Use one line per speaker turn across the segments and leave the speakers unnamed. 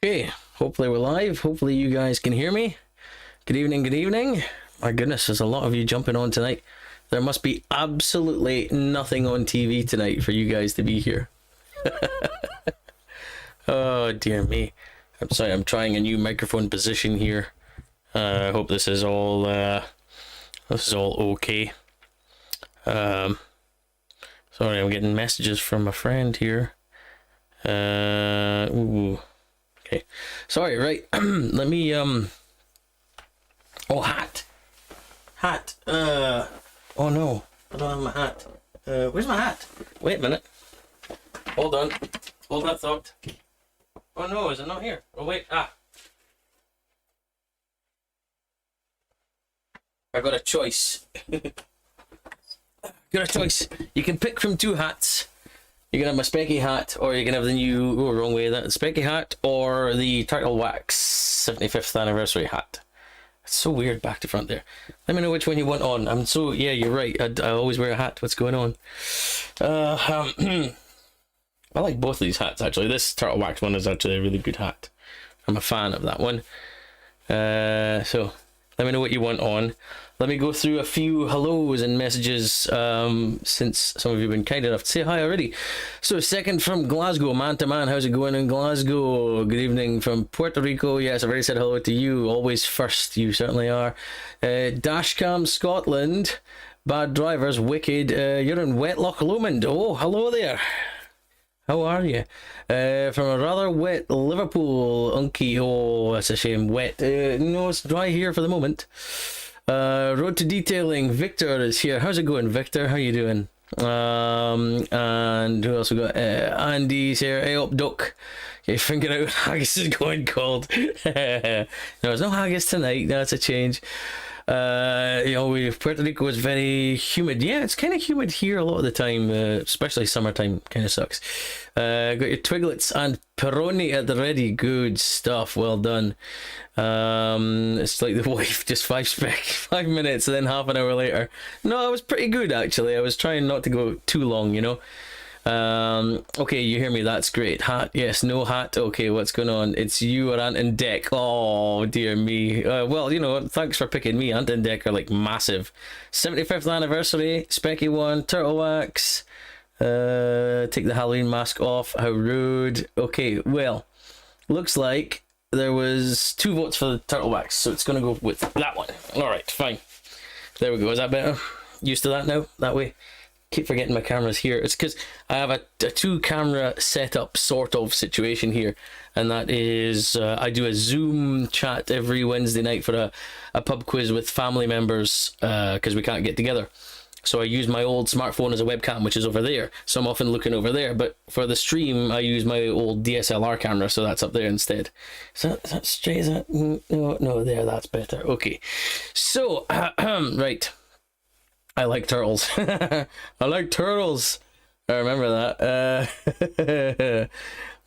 Okay, hopefully we're live. Hopefully you guys can hear me. Good evening, good evening. My goodness, there's a lot of you jumping on tonight. There must be absolutely nothing on TV tonight for you guys to be here. Oh, dear me. I'm sorry, I'm trying a new microphone position here. I hope this is all okay. Sorry, I'm getting messages from a friend here. Ooh. Okay. Sorry, right. Let me oh, hat. Oh no. I don't have my hat. Where's my hat? Wait a minute. Hold on. Hold that thought. Oh no, is it not here? Oh wait, I got a choice. Got a choice. You can pick from two hats. You can have my Specky hat, or you can have the new, oh, wrong way, that Specky hat, or the Turtle Wax 75th anniversary hat. It's so weird back to front there. Let me know which one you want on. Yeah, you're right. I always wear a hat. What's going on? I like both of these hats, actually. This Turtle Wax one is actually a really good hat. I'm a fan of that one. So let me know what you want on. Let me go through a few hellos and messages, since some of you have been kind enough to say hi already. So, second from Glasgow, man to man, how's it going in Glasgow? Good evening from Puerto Rico. Yes, I've already said hello to you. Always first, you certainly are. Dashcam Scotland, Bad Drivers, Wicked. You're in Wetlock Lomond. Oh, hello there. How are you? From a rather wet Liverpool, Unky. Oh, that's a shame. Wet. No, it's dry here for the moment. Road to Detailing, Victor is here. How's it going, Victor? How you doing? And who else we got? Andy's here. Hey up, Duck. Get your finger out. Haggis is going cold. No, there's no haggis tonight. That's a change. Puerto Rico is very humid. Yeah, it's kind of humid here a lot of the time, especially summertime. Kind of sucks. Got your Twiglets and Peroni at the ready. Good stuff. Well done. It's like the wife, just 5 minutes and then half an hour later. No, it was pretty good actually. I was trying not to go too long, you know. Okay, you hear me, that's great. Hat, yes, no hat. Okay, what's going on? It's you or Ant and Dec. Oh dear me. Well, you know, thanks for picking me. Ant and Dec are like massive. 75th anniversary, Specky one, Turtle Wax. Take the Halloween mask off. How rude. Okay, well, looks like there was 2 votes for the Turtle Wax, so it's gonna go with that one. Alright, fine. There we go. Is that better? Used to that now? That way? Keep forgetting my camera's here. It's because I have a 2-camera setup sort of situation here, and that is I do a Zoom chat every Wednesday night for a pub quiz with family members because we can't get together. So I use my old smartphone as a webcam, which is over there. So I'm often looking over there, but for the stream I use my old DSLR camera, so that's up there instead. Is that straight? Is that no, there, that's better. Okay, so right. I like turtles. I like turtles. I remember that.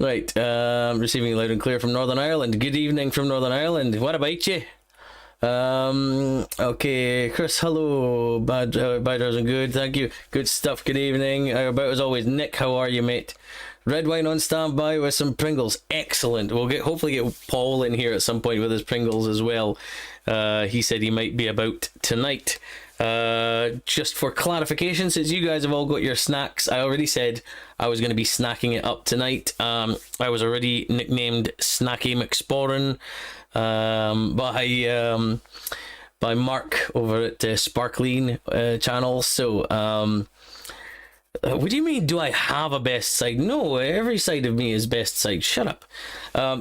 Right. Receiving loud and clear from Northern Ireland. Good evening from Northern Ireland. What about you? Okay, Chris, hello. Bad drivers and good. Thank you. Good stuff. Good evening. About as always, Nick, how are you, mate? Red wine on standby with some Pringles. Excellent. We'll hopefully get Paul in here at some point with his Pringles as well. He said he might be about tonight. Just for clarification, since you guys have all got your snacks, I already said I was going to be snacking it up tonight. I was already nicknamed Snacky McSporran by Mark over at Sparkleen channel. So what do you mean, do I have a best side? No, every side of me is best side. Shut up.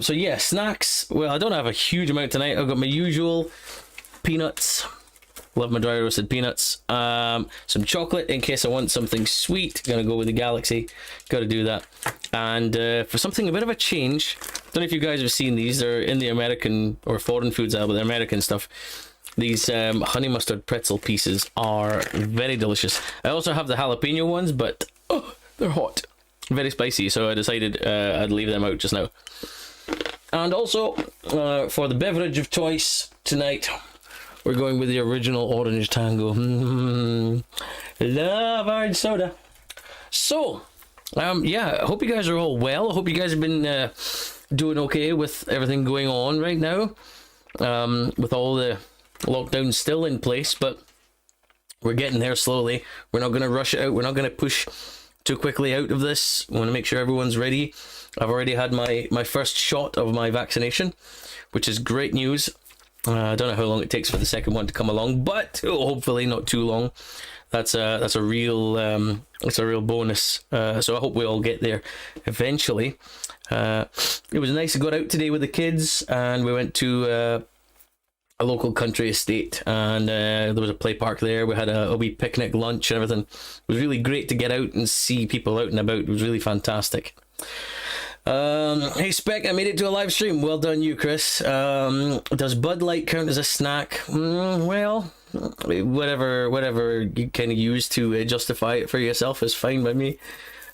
So yeah, snacks. Well, I don't have a huge amount tonight. I've got my usual peanuts. Love my dry roasted peanuts. Some chocolate in case I want something sweet. Gonna go with the Galaxy. Gotta do that. And for something a bit of a change, don't know if you guys have seen these. They're in the American or foreign foods aisle, but they're American stuff. These honey mustard pretzel pieces are very delicious. I also have the jalapeno ones, but they're hot. Very spicy, so I decided I'd leave them out just now. And also, for the beverage of choice tonight, we're going with the original Orange Tango. Love orange soda. So, Yeah, I hope you guys are all well. I hope you guys have been doing okay with everything going on right now, with all the lockdowns still in place, but we're getting there slowly. We're not going to rush it out. We're not going to push too quickly out of this. We want to make sure everyone's ready. I've already had my first shot of my vaccination, which is great news. I don't know how long it takes for the second one to come along, but hopefully not too long. That's a real bonus. So I hope we all get there eventually. It was nice to go out today with the kids, and we went to a local country estate, and there was a play park there. We had a wee picnic, lunch, and everything. It was really great to get out and see people out and about. It was really fantastic. Hey Spec, I made it to a live stream. Well done you, Chris. Does Bud Light count as a snack? Well, whatever you kind of use to justify it for yourself is fine by me.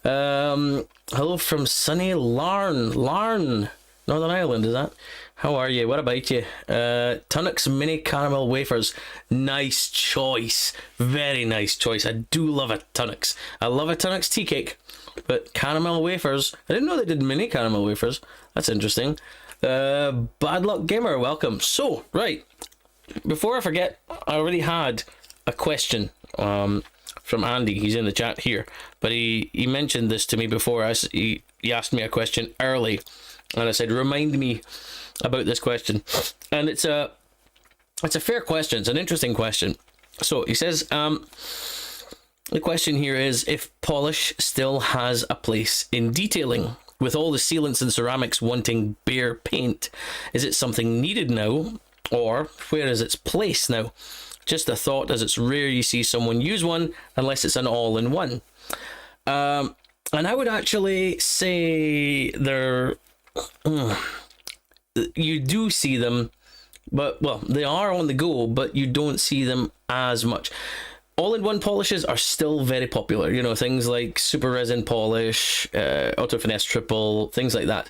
Hello from sunny Larne, Northern Ireland, is that? How are you? What about you? Tunnocks mini caramel wafers. Nice choice. Very nice choice. I do love a Tunnocks. I love a Tunnocks tea cake. But caramel wafers, I didn't know they did mini caramel wafers. That's interesting. Bad Luck Gamer, welcome. So, right, before I forget, I already had a question from Andy. He's in the chat here, but he mentioned this to me before. He asked me a question early, and I said, remind me about this question. And it's a fair question. It's an interesting question. So he says, the question here is if polish still has a place in detailing. With all the sealants and ceramics wanting bare paint, is it something needed now, or where is its place now? Just a thought, as it's rare you see someone use one unless it's an all-in-one. And I would actually say you do see them, but well, they are on the go, but you don't see them as much. All-in-one polishes are still very popular. You know, things like super resin polish, auto finesse triple, things like that.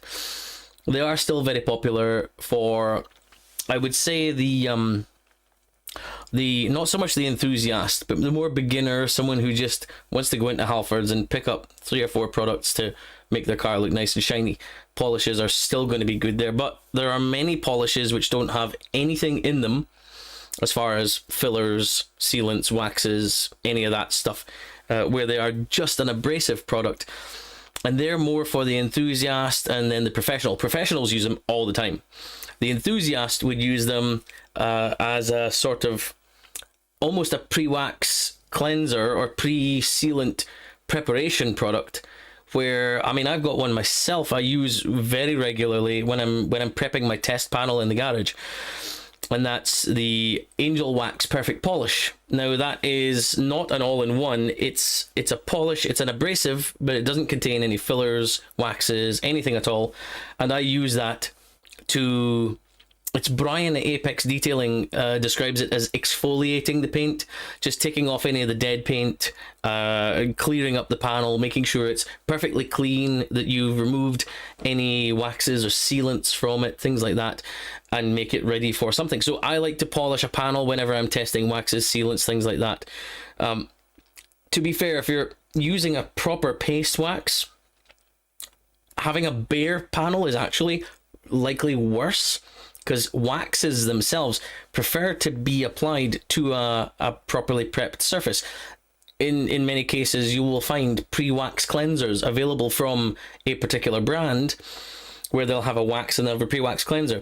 They are still very popular for, I would say, the not so much the enthusiast, but the more beginner, someone who just wants to go into Halfords and pick up 3 or 4 products to make their car look nice and shiny. Polishes are still going to be good there, but there are many polishes which don't have anything in them as far as fillers, sealants, waxes, any of that stuff, where they are just an abrasive product. And they're more for the enthusiast and then the professional. Professionals use them all the time. The enthusiast would use them as a sort of almost a pre-wax cleanser or pre-sealant preparation product, where, I mean, I've got one myself I use very regularly when I'm prepping my test panel in the garage. And that's the Angel Wax Perfect Polish. Now that is not an all-in-one. It's a polish, it's an abrasive, but it doesn't contain any fillers, waxes, anything at all. And I use that to... It's Brian at Apex Detailing describes it as exfoliating the paint, just taking off any of the dead paint, clearing up the panel, making sure it's perfectly clean, that you've removed any waxes or sealants from it, things like that, and make it ready for something. So I like to polish a panel whenever I'm testing waxes, sealants, things like that. To be fair, if you're using a proper paste wax, having a bare panel is actually likely worse, because waxes themselves prefer to be applied to a properly prepped surface. In many cases, you will find pre-wax cleansers available from a particular brand where they'll have a wax and they'll have a pre-wax cleanser.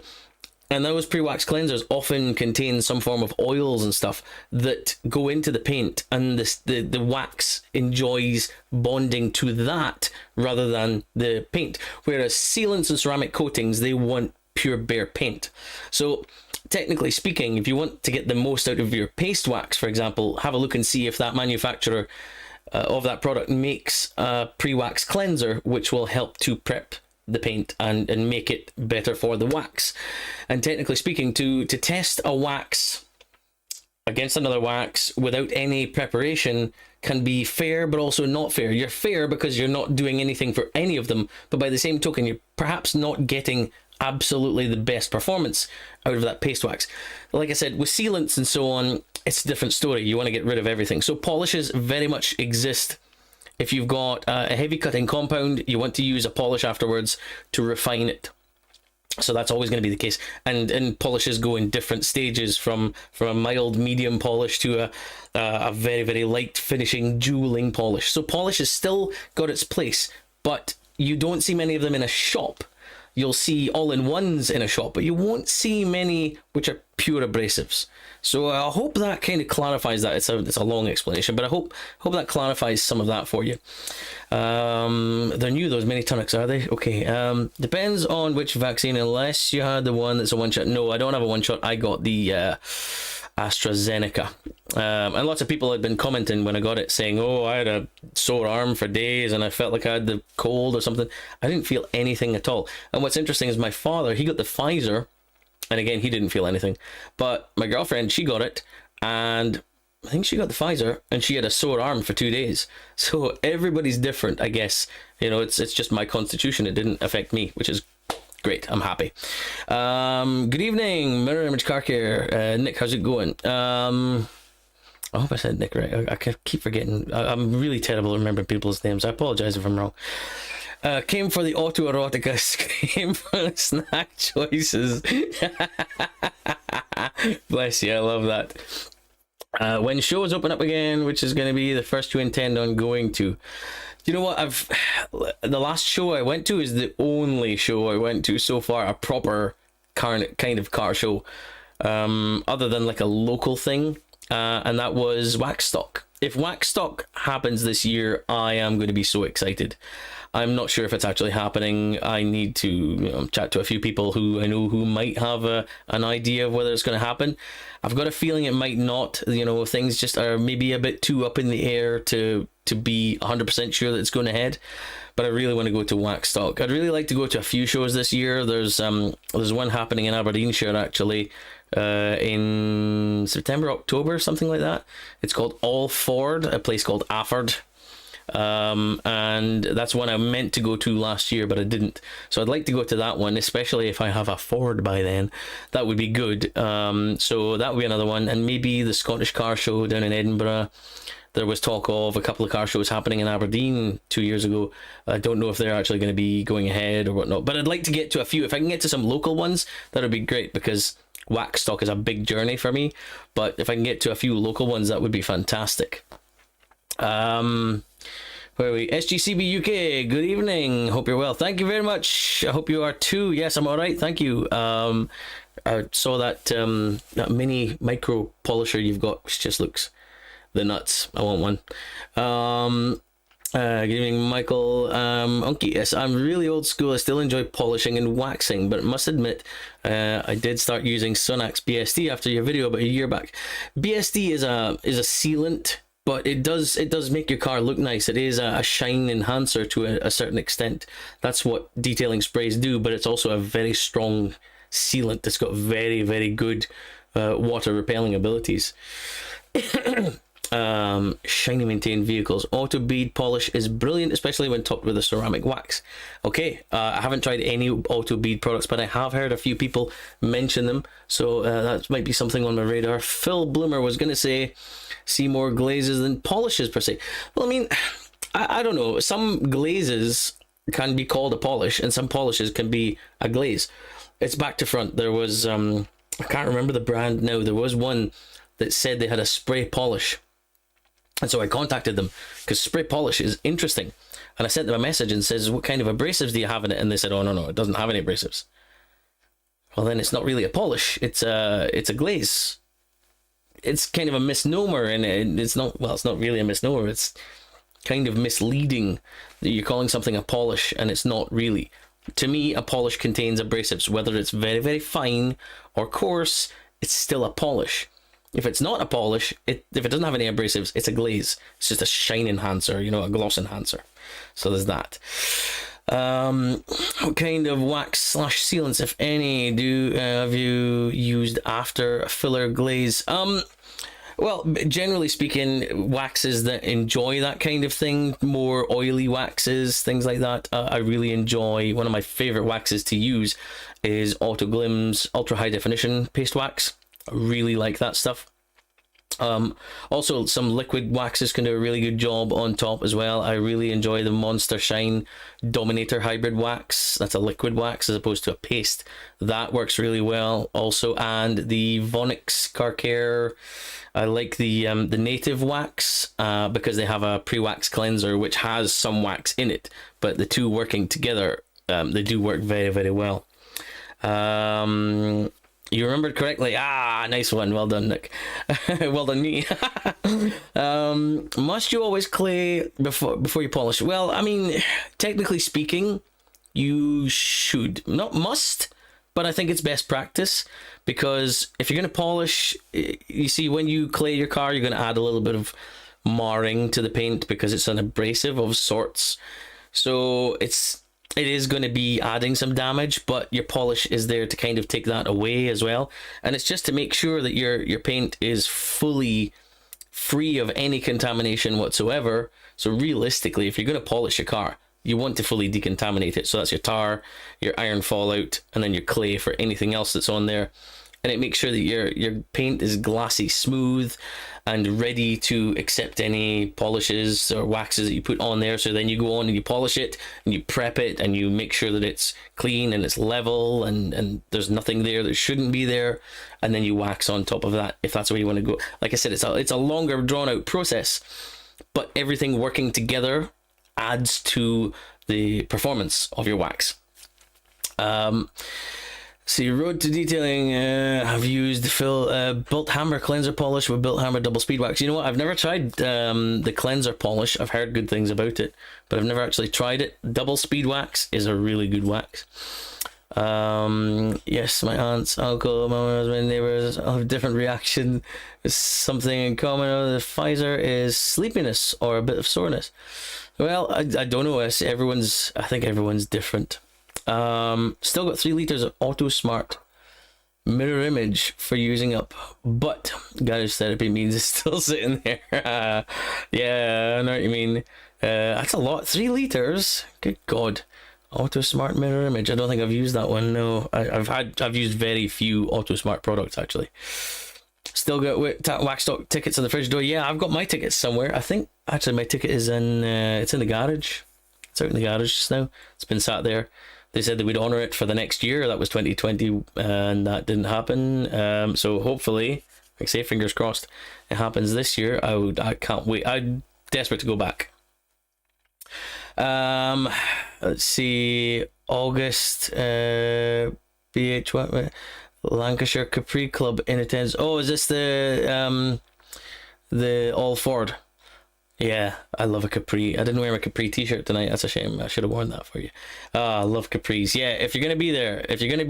And those pre-wax cleansers often contain some form of oils and stuff that go into the paint, and the wax enjoys bonding to that rather than the paint. Whereas sealants and ceramic coatings, they want pure bare paint. So technically speaking, if you want to get the most out of your paste wax, for example, have a look and see if that manufacturer of that product makes a pre-wax cleanser which will help to prep the paint and make it better for the wax. And technically speaking, to test a wax against another wax without any preparation can be fair but also not fair. You're fair because you're not doing anything for any of them, but by the same token you're perhaps not getting absolutely the best performance out of that paste wax. Like I said, with sealants and so on, it's a different story. You want to get rid of everything. So polishes very much exist If you've got a heavy cutting compound, you want to use a polish afterwards to refine it. So that's always going to be the case, and polishes go in different stages, from a mild medium polish to a very, very light finishing jeweling polish. So polish has still got its place, but you don't see many of them in a shop. You'll see all-in-ones in a shop, but you won't see many which are pure abrasives. So I hope that kind of clarifies that. It's a long explanation, but I hope that clarifies some of that for you. They're new, those mini tonics, are they? Okay. Depends on which vaccine, unless you had the one that's a one-shot. No, I don't have a one-shot. I got the AstraZeneca. And lots of people had been commenting when I got it, saying, oh, I had a sore arm for days and I felt like I had the cold or something. I didn't feel anything at all. And what's interesting is my father, he got the Pfizer, and again, he didn't feel anything. But my girlfriend, she got it, and I think she got the Pfizer, and she had a sore arm for 2 days. So everybody's different, I guess. You know, it's just my constitution. It didn't affect me, which is great. I'm happy. Good evening, Mirror Image Car Care. Nick, how's it going? I hope I said Nick right. I keep forgetting. I'm really terrible at remembering people's names. I apologize if I'm wrong. Came for the autoerotica, came for the snack choices. Bless you, I love that. When shows open up again, which is going to be the first you intend on going to? You know what? The last show I went to is the only show I went to so far, a proper kind of car show, other than like a local thing, and that was Waxstock. If Waxstock happens this year, I am going to be so excited. I'm not sure if it's actually happening. I need to chat to a few people who I know who might have an idea of whether it's going to happen. I've got a feeling it might not. Things just are maybe a bit too up in the air to be 100% sure that it's going ahead. But I really want to go to Waxstock. I'd really like to go to a few shows this year. There's one happening in Aberdeenshire actually, in September, October, something like that. It's called All Ford, a place called Afford. And that's one I meant to go to last year, but I didn't. So I'd like to go to that one, especially if I have a Ford by then. That would be good. So that would be another one. And maybe the Scottish Car Show down in Edinburgh. There was talk of a couple of car shows happening in Aberdeen 2 years ago. I don't know if they're actually going to be going ahead or whatnot, but I'd like to get to a few. If I can get to some local ones, that would be great, because Waxstock is a big journey for me. But if I can get to a few local ones, that would be fantastic. Where are we? SGCB UK, good evening. Hope you're well. Thank you very much. I hope you are too. Yes, I'm all right. Thank you. I saw that mini micro polisher you've got, which just looks the nuts. I want one. Good evening, Michael. Unky, yes, I'm really old school. I still enjoy polishing and waxing, but must admit, I did start using Sonax BSD after your video about a year back. BSD is a sealant, but it does make your car look nice. It is a shine enhancer to a certain extent. That's what detailing sprays do, but it's also a very strong sealant. It's got very, very good water repelling abilities. Shiny maintained vehicles. Auto bead polish is brilliant, especially when topped with a ceramic wax. Okay, I haven't tried any auto bead products, but I have heard a few people mention them, so that might be something on my radar. Phil Bloomer was going to say, see more glazes than polishes per se. Well, I mean, I don't know. Some glazes can be called a polish, and some polishes can be a glaze. It's back to front. There was, I can't remember the brand now. There was one that said they had a spray polish. And so I contacted them, because spray polish is interesting. And I sent them a message and says, what kind of abrasives do you have in it? And they said, oh, no, it doesn't have any abrasives. Well, then it's not really a polish. It's a glaze. It's kind of a misnomer, and it's not really a misnomer. It's kind of misleading that you're calling something a polish, and it's not really. To me, a polish contains abrasives. Whether it's very, very fine or coarse, it's still a polish. If it's not a polish, if it doesn't have any abrasives, it's a glaze. It's just a shine enhancer, a gloss enhancer. So there's that. What kind of wax / sealants, if any, have you used after a filler glaze? Well, generally speaking, waxes that enjoy that kind of thing, more oily waxes, things like that, I really enjoy. One of my favorite waxes to use is Autoglim's Ultra High Definition Paste Wax. I really like that stuff. Also, some liquid waxes can do a really good job on top as well. I really enjoy the Monster Shine Dominator Hybrid Wax. That's a liquid wax as opposed to a paste. That works really well also. And the Vonix Car Care, I like the native wax because they have a pre-wax cleanser which has some wax in it. But the two working together, they do work very, very well. You remembered correctly. Nice one. Well done, Nick. Well done, me. Must you always clay before you polish? Well, I mean, technically speaking, you should. Not must, but I think it's best practice, because if you're going to polish, you see, when you clay your car, you're going to add a little bit of marring to the paint because it's an abrasive of sorts. So it is going to be adding some damage, but your polish is there to kind of take that away as well. And it's just to make sure that your paint is fully free of any contamination whatsoever. So realistically, if you're going to polish your car, you want to fully decontaminate it. So that's your tar, your iron fallout, and then your clay for anything else that's on there. And it makes sure that your paint is glassy smooth and ready to accept any polishes or waxes that you put on there. So then you go on and you polish it and you prep it and you make sure that it's clean and it's level and there's nothing there that shouldn't be there. And then you wax on top of that if that's where you want to go. Like I said, it's a longer drawn out process, but everything working together adds to the performance of your wax. See, Road to Detailing, I've used Built Hammer Cleanser Polish with Built Hammer Double Speed Wax. You know what? I've never tried the cleanser polish. I've heard good things about it, but I've never actually tried it. Double Speed Wax is a really good wax. Yes, my aunts, uncle, my neighbors all have a different reaction. There's something in common. The Pfizer is sleepiness or a bit of soreness. Well, I don't know. I think everyone's different. Still got 3 liters of Auto Smart mirror image for using up, but garage therapy means it's still sitting there. Yeah, I know what you mean. That's a lot. 3 liters. Good God. Auto Smart mirror image. I don't think I've used that one. No, I've used very few Auto Smart products actually. Still got Waxstock tickets on the fridge door. Yeah, I've got my tickets somewhere. I think actually my ticket is in. It's in the garage. It's out in the garage just now. It's been sat there. They said they would honour it for the next year. That was 2020, and that didn't happen. So hopefully, like I say, fingers crossed, it happens this year. I can't wait. I'm desperate to go back. Let's see. August. BH what? Lancashire Capri Club in attendance. Oh, is this the All Ford? Yeah, I love a Capri. I didn't wear my Capri t-shirt tonight. That's a shame. I should have worn that for you. I love Capris. Yeah, if you're gonna be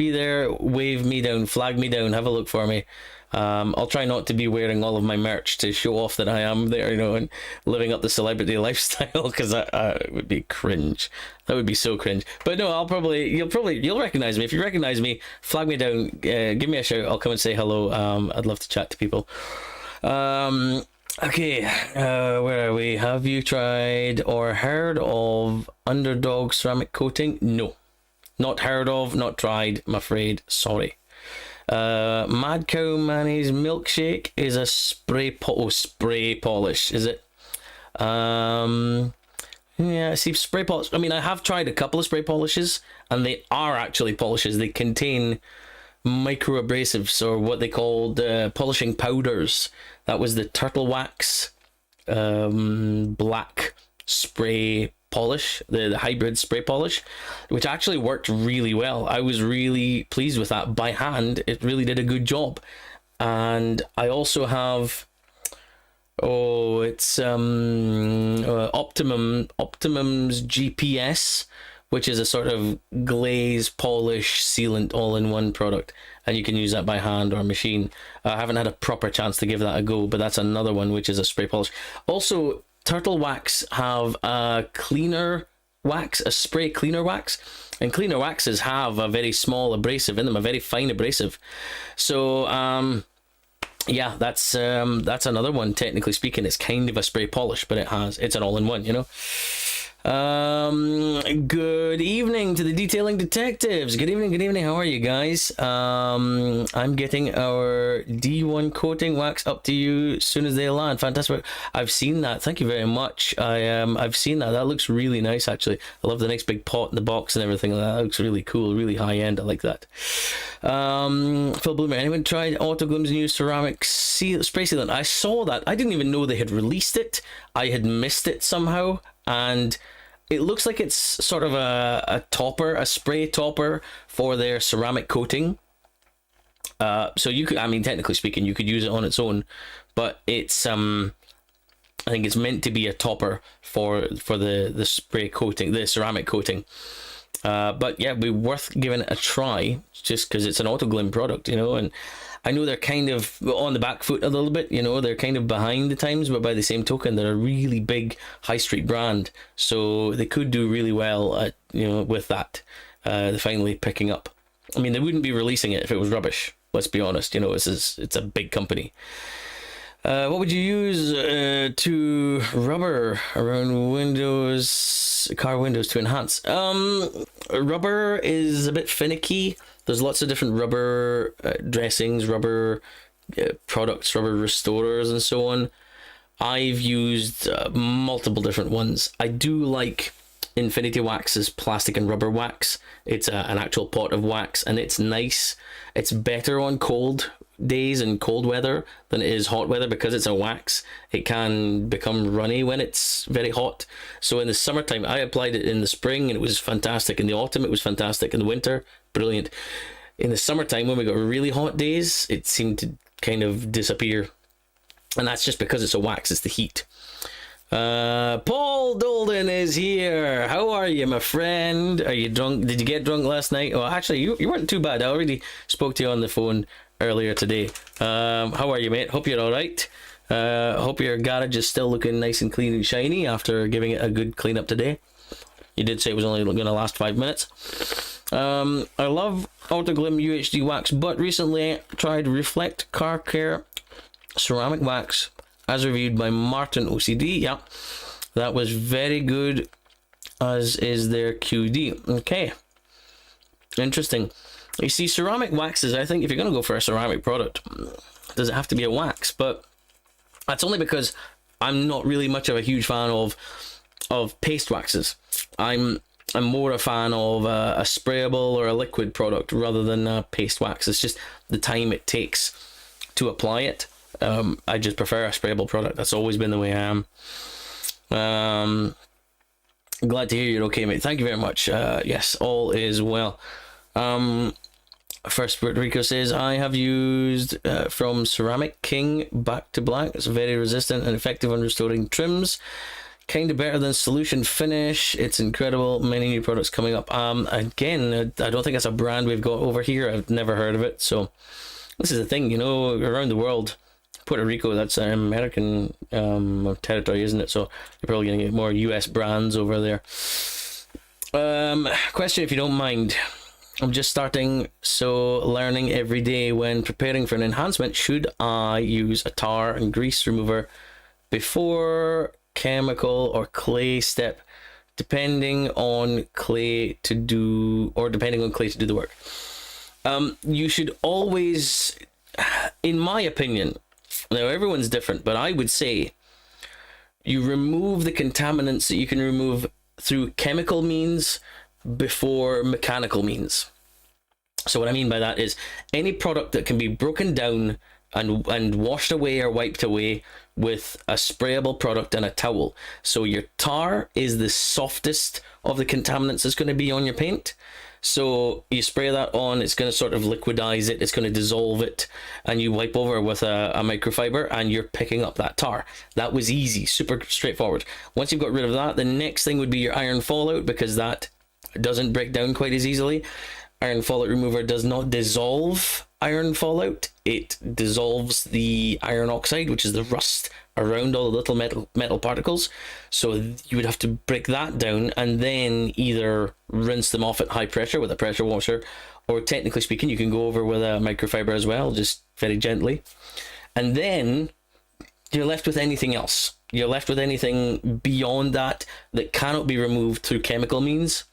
there, wave me down, flag me down, have a look for me. I'll try not to be wearing all of my merch to show off that I am there, and living up the celebrity lifestyle, because that would be cringe. That would be so cringe. But no, you'll recognize me. If you recognize me, flag me down, give me a shout. I'll come and say hello. I'd love to chat to people. Okay, where are we? Have you tried or heard of Underdog ceramic coating? No, not heard of, not tried, I'm afraid. Sorry. Mad Cow Mayonnaise milkshake is a spray polish, is it? Yeah, see, spray polish. I mean, I have tried a couple of spray polishes, and they are actually polishes. They contain micro abrasives, or what they called polishing powders. That was the Turtle Wax black spray polish, the hybrid spray polish, which actually worked really well. I was really pleased with that. By hand, it really did a good job. And I also have it's Optimum's GPS, which is a sort of glaze polish sealant all-in-one product, and you can use that by hand or machine. I haven't had a proper chance to give that a go, but that's another one which is a spray polish. Also, Turtle Wax have a cleaner wax, a spray cleaner wax, and cleaner waxes have a very small abrasive in them, a very fine abrasive. So yeah, that's another one. Technically speaking, it's kind of a spray polish, but it's an all-in-one, Good evening to the detailing detectives. Good evening, good evening. How are you guys? I'm getting our D1 coating wax up to you as soon as they land. Fantastic. I've seen that. Thank you very much. I've seen that. That looks really nice, actually. I love the nice big pot in the box and everything. That looks really cool, really high end. I like that. Phil Bloomer, anyone tried Autoglim's new ceramic spray sealant? I saw that. I didn't even know they had released it. I had missed it somehow, and it looks like it's sort of a topper, a spray topper for their ceramic coating. So you could, I mean, technically speaking, you could use it on its own, but it's I think it's meant to be a topper for the spray coating, the ceramic coating. But yeah, it'd be worth giving it a try, just because it's an Autoglim product, you know, and I know they're kind of on the back foot a little bit, you know, they're kind of behind the times, but by the same token, they're a really big high street brand, so they could do really well at, you know, with that. They're finally picking up. I mean, they wouldn't be releasing it if it was rubbish, let's be honest, you know, it's a big company. What would you use to rubber around windows, car windows to enhance? Rubber is a bit finicky. There's lots of different rubber dressings, rubber products, rubber restorers, and so on. I've used multiple different ones. I do like Infinity Wax's plastic and rubber wax. It's an actual pot of wax, and it's nice. It's better on cold days and cold weather than it is hot weather, because it's a wax. It can become runny when it's very hot. So in the summertime, I applied it in the spring and it was fantastic. In the autumn, it was fantastic. In the winter, brilliant. In the summertime, when we got really hot days, it seemed to kind of disappear, and that's just because it's a wax. It's the heat. Paul Dolden is here. How are you, my friend? Are you drunk? Did you get drunk last night? Well, actually, you weren't too bad. I already spoke to you on the phone earlier today. How are you, mate? Hope you're all right. Hope your garage is still looking nice and clean and shiny after giving it a good clean up today. You did say it was only going to last 5 minutes. I love Autoglim UHD wax, but recently I tried Reflect Car Care ceramic wax as reviewed by Martin OCD. Yeah, that was very good, as is their QD. Okay, interesting. You see, ceramic waxes, I think if you're going to go for a ceramic product, does it have to be a wax? But that's only because I'm not really much of a huge fan of paste waxes. I'm more a fan of a sprayable or a liquid product rather than a paste wax. It's just the time it takes to apply it. I just prefer a sprayable product. That's always been the way I am. Glad to hear you're okay, mate. Thank you very much. Yes, all is well. First, Puerto Rico says, I have used from Ceramic King Back to Black. It's very resistant and effective on restoring trims. Kind of better than Solution Finish. It's incredible. Many new products coming up. Again, I don't think it's a brand we've got over here. I've never heard of it. So this is the thing, you know, around the world, Puerto Rico, that's an American territory, isn't it? So you're probably going to get more US brands over there. Question, if you don't mind. I'm just starting, so learning every day. When preparing for an enhancement, should I use a tar and grease remover before chemical or clay step, depending on clay to do the work? You should always, in my opinion, now everyone's different, but I would say you remove the contaminants that you can remove through chemical means before mechanical means. So what I mean by that is any product that can be broken down and washed away or wiped away with a sprayable product and a towel. So your tar is the softest of the contaminants that's going to be on your paint. So you spray that on, it's going to sort of liquidize it, it's going to dissolve it, and you wipe over with a microfiber and you're picking up that tar. That was easy, super straightforward. Once you've got rid of that, the next thing would be your iron fallout, because that doesn't break down quite as easily. Iron fallout remover does not dissolve iron fallout. It dissolves the iron oxide, which is the rust around all the little metal particles. So you would have to break that down and then either rinse them off at high pressure with a pressure washer, or technically speaking, you can go over with a microfiber as well, just very gently. And then you're left with anything else. You're left with anything beyond that that cannot be removed through chemical means.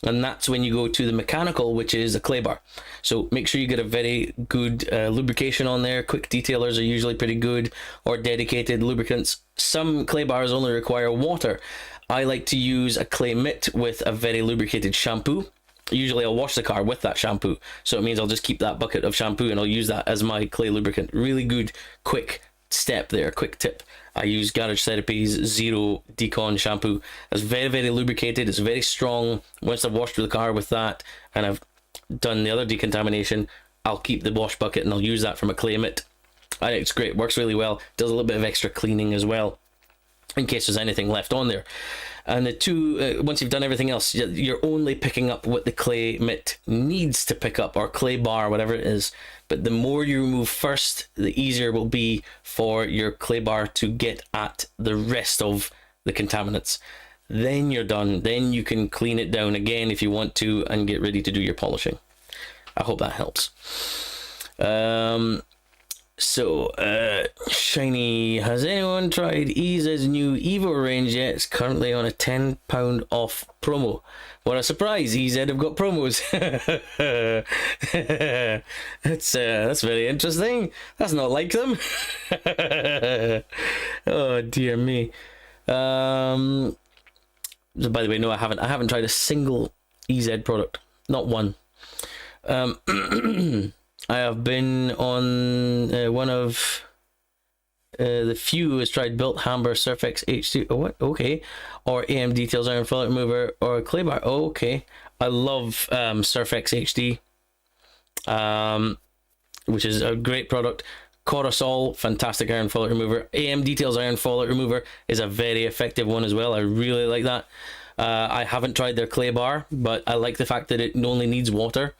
And that's when you go to the mechanical, which is a clay bar. So make sure you get a very good lubrication on there. Quick detailers are usually pretty good, or dedicated lubricants. Some clay bars only require water. I like to use a clay mitt with a very lubricated shampoo. Usually I'll wash the car with that shampoo. So it means I'll just keep that bucket of shampoo and I'll use that as my clay lubricant. Really good, quick step there, quick tip. I use Garage Therapy's Zero Decon shampoo. It's very, very lubricated. It's very strong. Once I've washed the car with that and I've done the other decontamination, I'll keep the wash bucket and I'll use that from a clay mitt. I think it's great. Works really well. Does a little bit of extra cleaning as well, in case there's anything left on there. And the two, once you've done everything else, you're only picking up what the clay mitt needs to pick up, or clay bar, whatever it is. But the more you remove first, the easier it will be for your clay bar to get at the rest of the contaminants. Then you're done. Then you can clean it down again if you want to and get ready to do your polishing. I hope that helps. Shiny, has anyone tried EZ's new Evo range yet? It's currently on a £10 off promo. What a surprise, EZ have got promos. That's very interesting. That's not like them. Oh dear me. So by the way, no, I haven't tried a single EZ product. Not one. I have been on one of the few who has tried Built Hamber Surfex H2. Oh, what? Okay. Or AM Details Iron Fillet Remover or Clay Bar. Oh, okay. I love Surfex HD, which is a great product. Corosol, fantastic iron fillet remover. AM Details Iron Fillet Remover is a very effective one as well. I really like that. I haven't tried their clay bar, but I like the fact that it only needs water.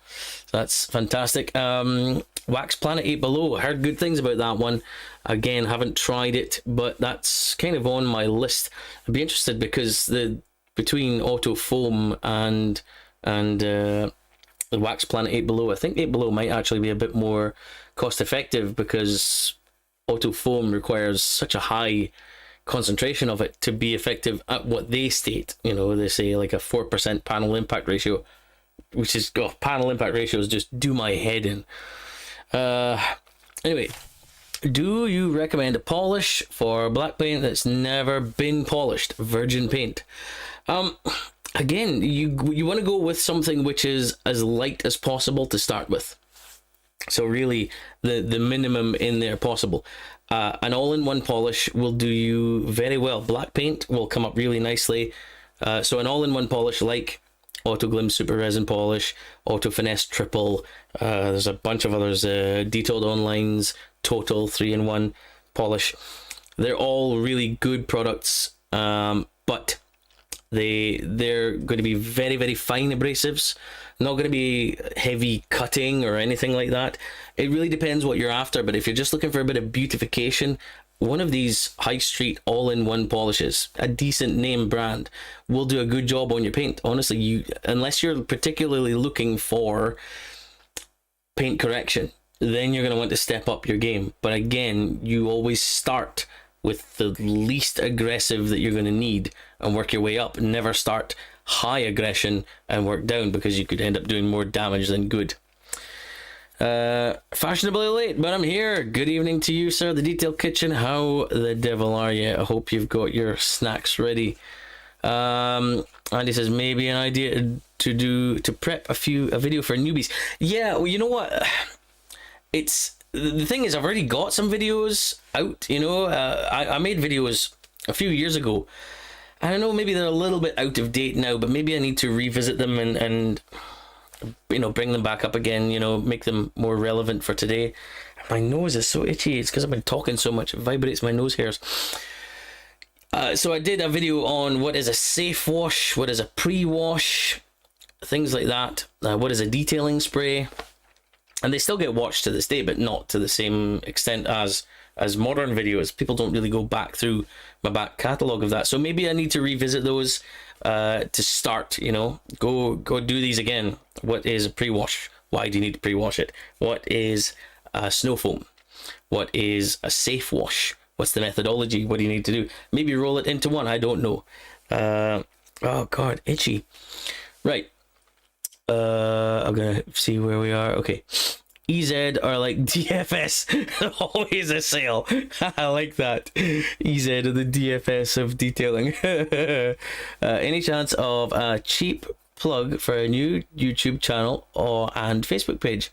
That's fantastic. Wax Planet 8 Below, heard good things about that one. Again, haven't tried it, but that's kind of on my list. I'd be interested because between Auto Foam and the Wax Planet 8 Below, I think 8 Below might actually be a bit more cost effective, because Auto Foam requires such a high concentration of it to be effective at what they state. You know, they say like a 4% panel impact ratio, which is, panel impact ratios just do my head in. Anyway, do you recommend a polish for black paint that's never been polished? Virgin paint. Again, you want to go with something which is as light as possible to start with. So really, the minimum in there possible. An all-in-one polish will do you very well. Black paint will come up really nicely. So an all-in-one polish like Auto Glim Super Resin Polish, Auto Finesse Triple, there's a bunch of others, Detailed Online's Total 3-in-1 polish. They're all really good products, but they're going to be very, very fine abrasives, not going to be heavy cutting or anything like that. It really depends what you're after, but if you're just looking for a bit of beautification, one of these high street all-in-one polishes, a decent name brand, will do a good job on your paint. Honestly, unless you're particularly looking for paint correction, then you're going to want to step up your game. But again, you always start with the least aggressive that you're going to need and work your way up. Never start high aggression and work down, because you could end up doing more damage than good. Fashionably late, but I'm here. Good evening to you, sir. The Detail Kitchen. How the devil are you? I hope you've got your snacks ready. Andy says maybe an idea to prep a video for newbies. Yeah, well, you know what? It's the thing is, I've already got some videos out. You know, I made videos a few years ago. I don't know, maybe they're a little bit out of date now, but maybe I need to revisit them and you know, bring them back up again, you know, make them more relevant for today. My nose is so itchy. It's because I've been talking so much. It vibrates my nose hairs. So I did a video on what is a safe wash, what is a pre-wash, things like that. What is a detailing spray? And they still get watched to this day, but not to the same extent as modern videos. People don't really go back through my back catalogue of that. So maybe I need to revisit those to start, you know, go do these again. What is a pre-wash? Why do you need to pre-wash it? What is a snow foam? What is a safe wash? What's the methodology? What do you need to do? Maybe roll it into one. I don't know. Oh god, itchy. Right. I'm gonna see where we are. Okay. EZ are like DFS. Always a sale. I like that. EZ are the DFS of detailing. Any chance of a cheap plug for a new YouTube channel and Facebook page?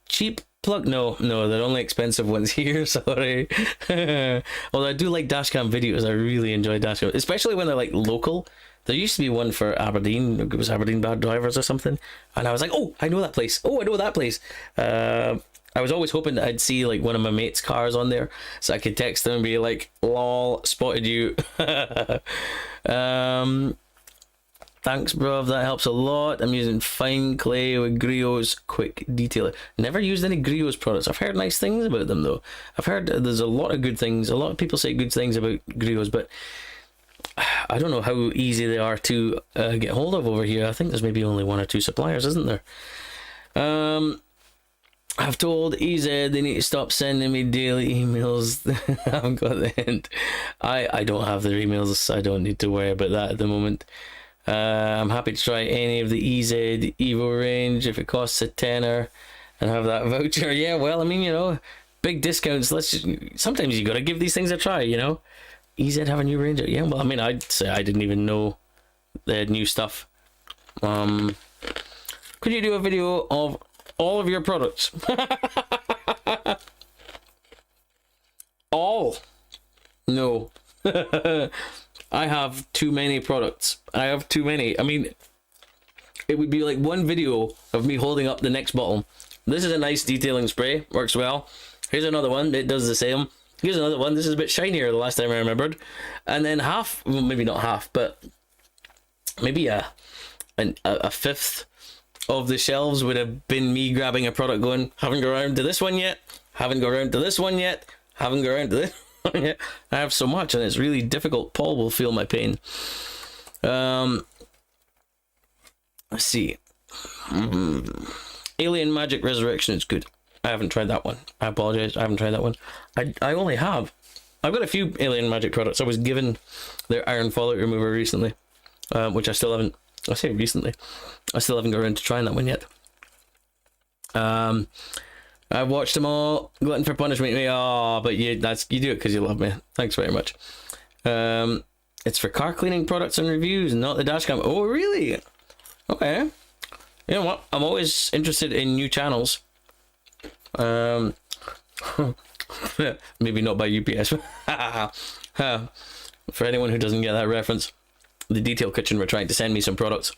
Cheap plug? No, they're only expensive ones here. Sorry. Although I do like dashcam videos. I really enjoy dashcam, especially when they're like local. There used to be one for Aberdeen. It was Aberdeen Bad Drivers or something, and I was like, oh, I know that place. Oh, I know that place. I was always hoping that I'd see like one of my mates' cars on there, so I could text them and be like, "Lol, spotted you." Thanks, bruv. That helps a lot. I'm using fine clay with Grio's quick detailer. Never used any Grio's products. I've heard nice things about them though. I've heard there's a lot of good things. A lot of people say good things about Grio's, but I don't know how easy they are to get hold of over here. I think there's maybe only one or two suppliers, isn't there? I've told EZ they need to stop sending me daily emails. I haven't got the hint. I don't have their emails, so I don't need to worry about that at the moment. I'm happy to try any of the EZ Evo range if it costs a tenner and have that voucher. Yeah, well, I mean, you know, big discounts. Sometimes you gotta give these things a try, you know. EZ have a new range? Yeah, well, I mean, I'd say I didn't even know they had new stuff. Could you do a video of all of your products? All? No. I have too many products. I have too many. I mean, it would be like one video of me holding up the next bottle. This is a nice detailing spray. Works well. Here's another one. It does the same. Here's another one. This is a bit shinier the last time I remembered. And then half, well, maybe not half, but maybe a fifth of the shelves would have been me grabbing a product going, haven't got around to this one yet, haven't got around to this one yet, haven't got around to this one yet. I have so much and it's really difficult. Paul will feel my pain. Let's see. Alien Magic Resurrection is good. I haven't tried that one. I apologize. I haven't tried that one. I've got a few Alien Magic products. I was given their iron fallout remover recently, which I still haven't. I say recently. I still haven't got around to trying that one yet. I've watched them all. Glutton for Punishment. But you do it because you love me. Thanks very much. It's for car cleaning products and reviews, not the dashcam. Oh, really? Okay. You know what? I'm always interested in new channels. Maybe not by UPS. For anyone who doesn't get that reference, the Detail Kitchen were trying to send me some products.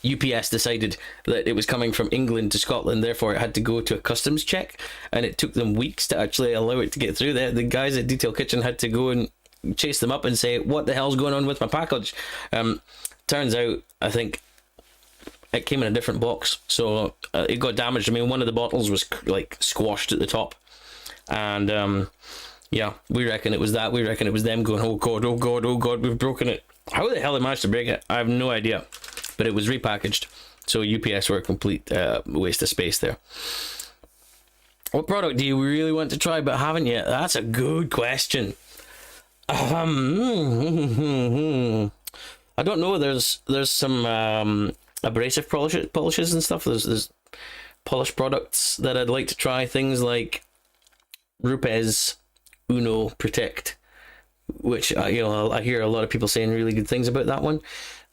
UPS decided that it was coming from England to Scotland, therefore it had to go to a customs check, and it took them weeks to actually allow it to get through there. The guys at Detail Kitchen had to go and chase them up and say, what the hell's going on with my package? Turns out, I think it came in a different box, so it got damaged. I mean, one of the bottles was like squashed at the top, and yeah, we reckon it was that. We reckon it was them going, oh god, oh god, oh god, we've broken it. How the hell they managed to break it, I have no idea, but it was repackaged, so UPS were a complete waste of space there. What product do you really want to try but haven't yet? That's a good question. I don't know. There's some abrasive polishes and stuff. There's polish products that I'd like to try. Things like Rupes Uno Protect, which I hear a lot of people saying really good things about that one.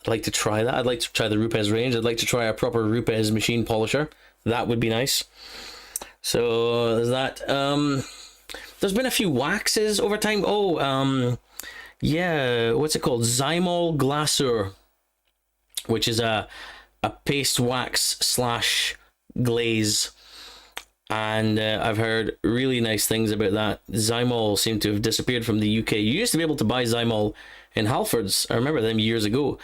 I'd like to try that. I'd like to try the Rupes range. I'd like to try a proper Rupes machine polisher. That would be nice. So there's that. There's been a few waxes over time. Yeah, what's it called? Zymol Glaceur, which is a paste wax / glaze, and I've heard really nice things about that. Zymol seemed to have disappeared from the UK. You used to be able to buy Zymol in Halfords. I remember them years ago,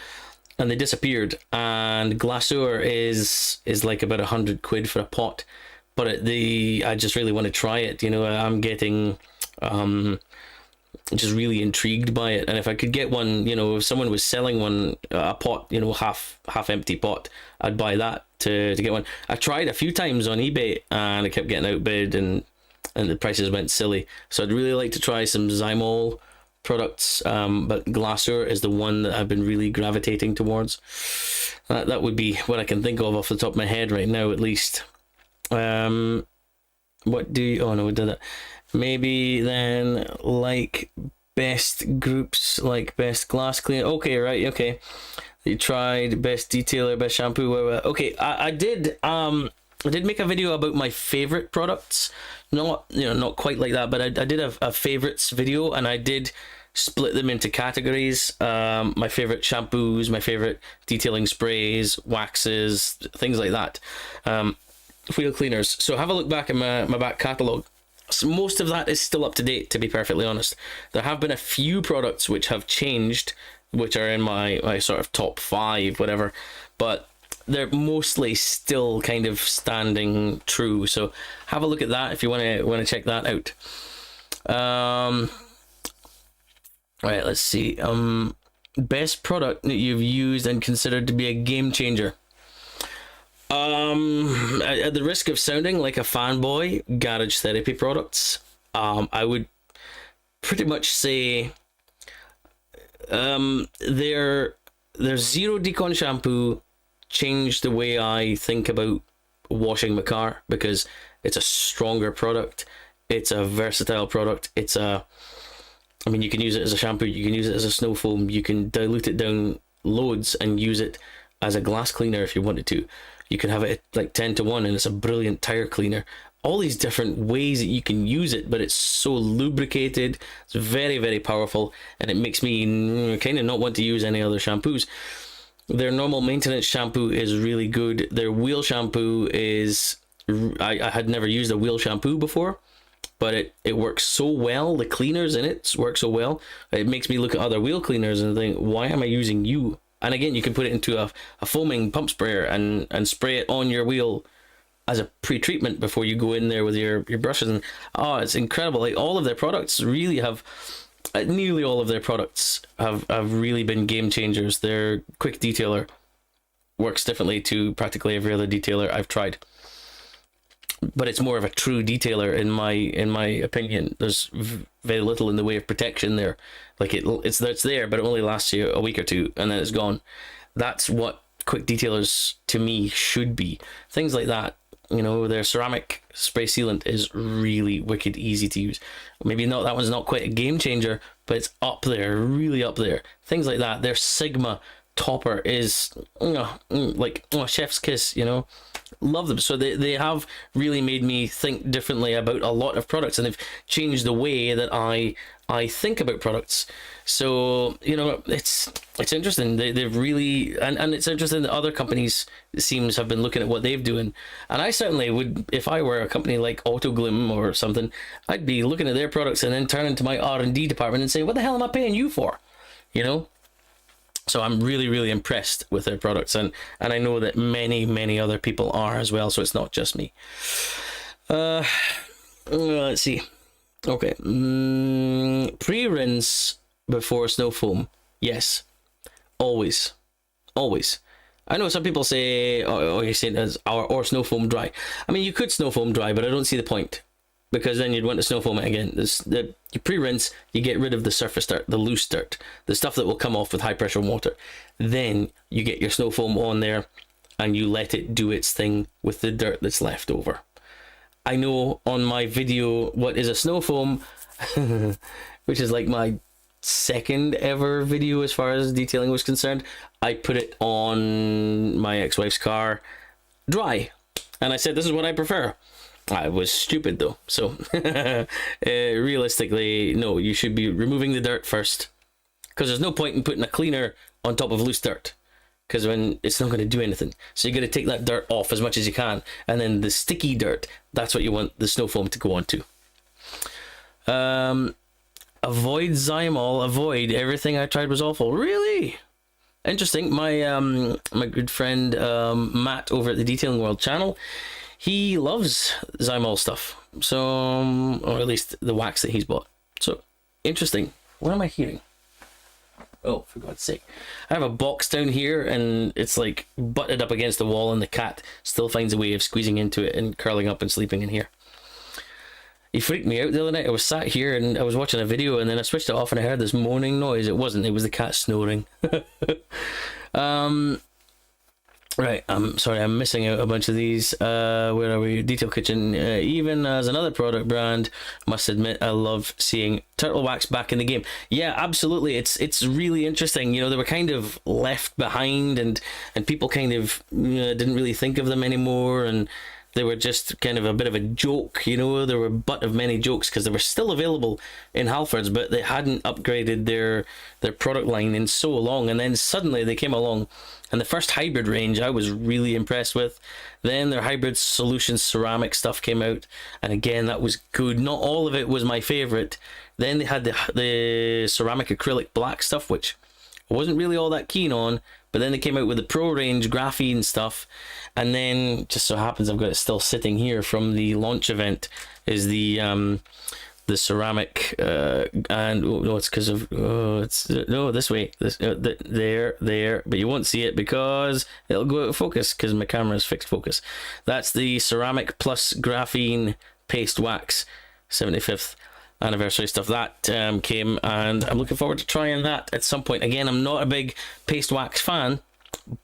and they disappeared. And Glaceur is like about £100 for a pot, but I just really want to try it. I'm getting just really intrigued by it, and if I could get one, if someone was selling one, a pot, half empty pot, I'd buy that to get one. I tried a few times on eBay and I kept getting outbid, and and the prices went silly. So I'd really like to try some Zymol products, but Glacér is the one that I've been really gravitating towards. That would be what I can think of off the top of my head right now, at least. What do you... Oh no, we did that. Maybe then, like, best groups, like best glass cleaner. Okay, right, okay. You tried best detailer, best shampoo. Okay, I did make a video about my favorite products. Not, you know, not quite like that, but I did a favorites video, and I did split them into categories. My favorite shampoos, my favorite detailing sprays, waxes, things like that. Wheel cleaners. So have a look back in my back catalogue. So most of that is still up to date, to be perfectly honest. There have been a few products which have changed, which are in my sort of top 5, whatever, but they're mostly still kind of standing true. So have a look at that if you want to check that out. Right, let's see. Best product that you've used and considered to be a game changer. At the risk of sounding like a fanboy, Garage Therapy products. I would pretty much say their Zero Decon shampoo changed the way I think about washing my car, because it's a stronger product, it's a versatile product, I mean, you can use it as a shampoo, you can use it as a snow foam, you can dilute it down loads and use it as a glass cleaner if you wanted to. You can have it at like 10-1 and it's a brilliant tire cleaner. All these different ways that you can use it, but it's so lubricated, it's very, very powerful, and it makes me kind of not want to use any other shampoos. Their normal maintenance shampoo is really good. Their wheel shampoo is... I had never used a wheel shampoo before, but it works so well. The cleaners in it work so well. It makes me look at other wheel cleaners and think, why am I using you? And again, you can put it into a foaming pump sprayer and spray it on your wheel as a pre-treatment before you go in there with your brushes. And it's incredible. Like, all of their products really have... nearly all of their products have really been game changers. Their quick detailer works differently to practically every other detailer I've tried, but it's more of a true detailer in my opinion. There's very little in the way of protection there. Like, it's there, but it only lasts you a week or two and then it's gone. That's what quick detailers to me should be. Things like that. You know, their ceramic spray sealant is really wicked easy to use. Maybe not, that one's not quite a game changer, but it's up there, really up there. Things like that. Their Sigma topper is like chef's kiss, you know. Love them. So they have really made me think differently about a lot of products, and they've changed the way that I think about products. So, you know, it's interesting. They've really, and it's interesting that other companies, it seems, have been looking at what they've doing. And I certainly would, if I were a company like Autoglym or something, I'd be looking at their products and then turning to my R&D department and say, what the hell am I paying you for? You know? So I'm really, really impressed with their products, and I know that many, many other people are as well, so it's not just me. Let's see. Okay. Pre-rinse before snow foam. Yes. Always. Always. I know some people say, you're saying as or snow foam dry. I mean, you could snow foam dry, but I don't see the point, because then you'd want to snow foam it again. You pre-rinse, you get rid of the surface dirt, the loose dirt, the stuff that will come off with high pressure water. Then you get your snow foam on there and you let it do its thing with the dirt that's left over. I know on my video, what is a snow foam, which is like my second ever video as far as detailing was concerned, I put it on my ex-wife's car dry. And I said, this is what I prefer. I was stupid though, so realistically, no, you should be removing the dirt first, because there's no point in putting a cleaner on top of loose dirt, because when it's not going to do anything. So you're going to take that dirt off as much as you can, and then the sticky dirt, that's what you want the snow foam to go on to. Avoid Zymol. Avoid. Everything I tried was awful. Really? Interesting. My good friend Matt over at the Detailing World channel, he loves Zymol stuff, so, or at least the wax that he's bought. So, interesting. What am I hearing? Oh, for God's sake. I have a box down here, and it's like butted up against the wall, and the cat still finds a way of squeezing into it and curling up and sleeping in here. He freaked me out the other night. I was sat here and I was watching a video, and then I switched it off and I heard this moaning noise. It wasn't. It was the cat snoring. Right, I'm sorry, I'm missing out a bunch of these. Where are we? Detail Kitchen. Even as another product brand, must admit I love seeing Turtle Wax back in the game. Yeah, absolutely. It's really interesting. You know, they were kind of left behind, and people kind of didn't really think of them anymore, and they were just kind of a bit of a joke. You know, they were butt of many jokes because they were still available in Halfords, but they hadn't upgraded their product line in so long. And then suddenly they came along, and the first hybrid range I was really impressed with. Then their hybrid solutions ceramic stuff came out, and again that was good. Not all of it was my favorite. Then they had the ceramic acrylic black stuff, which I wasn't really all that keen on. But then they came out with the Pro range graphene stuff, and then just so happens I've got it still sitting here from the launch event is the ceramic and no, it's because of it's no, this way, this there, but you won't see it because it'll go out of focus because my camera's fixed focus. That's the ceramic plus graphene paste wax 75th anniversary stuff that came, and I'm looking forward to trying that at some point. Again, I'm not a big paste wax fan,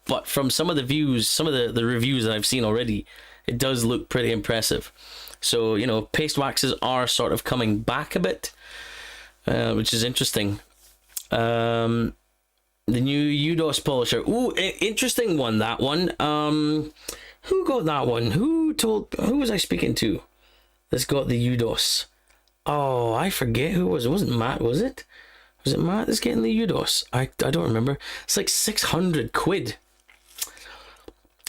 but from some of the views, some of the reviews that I've seen already, it does look pretty impressive. So, you know, paste waxes are sort of coming back a bit, which is interesting. The new UDOS polisher. Ooh, interesting one, that one. Who got that one? Who was I speaking to that's got the UDOS? Oh, I forget who it was. It wasn't Matt, was it? Was it Matt that's getting the UDOS? I don't remember. It's like 600 quid.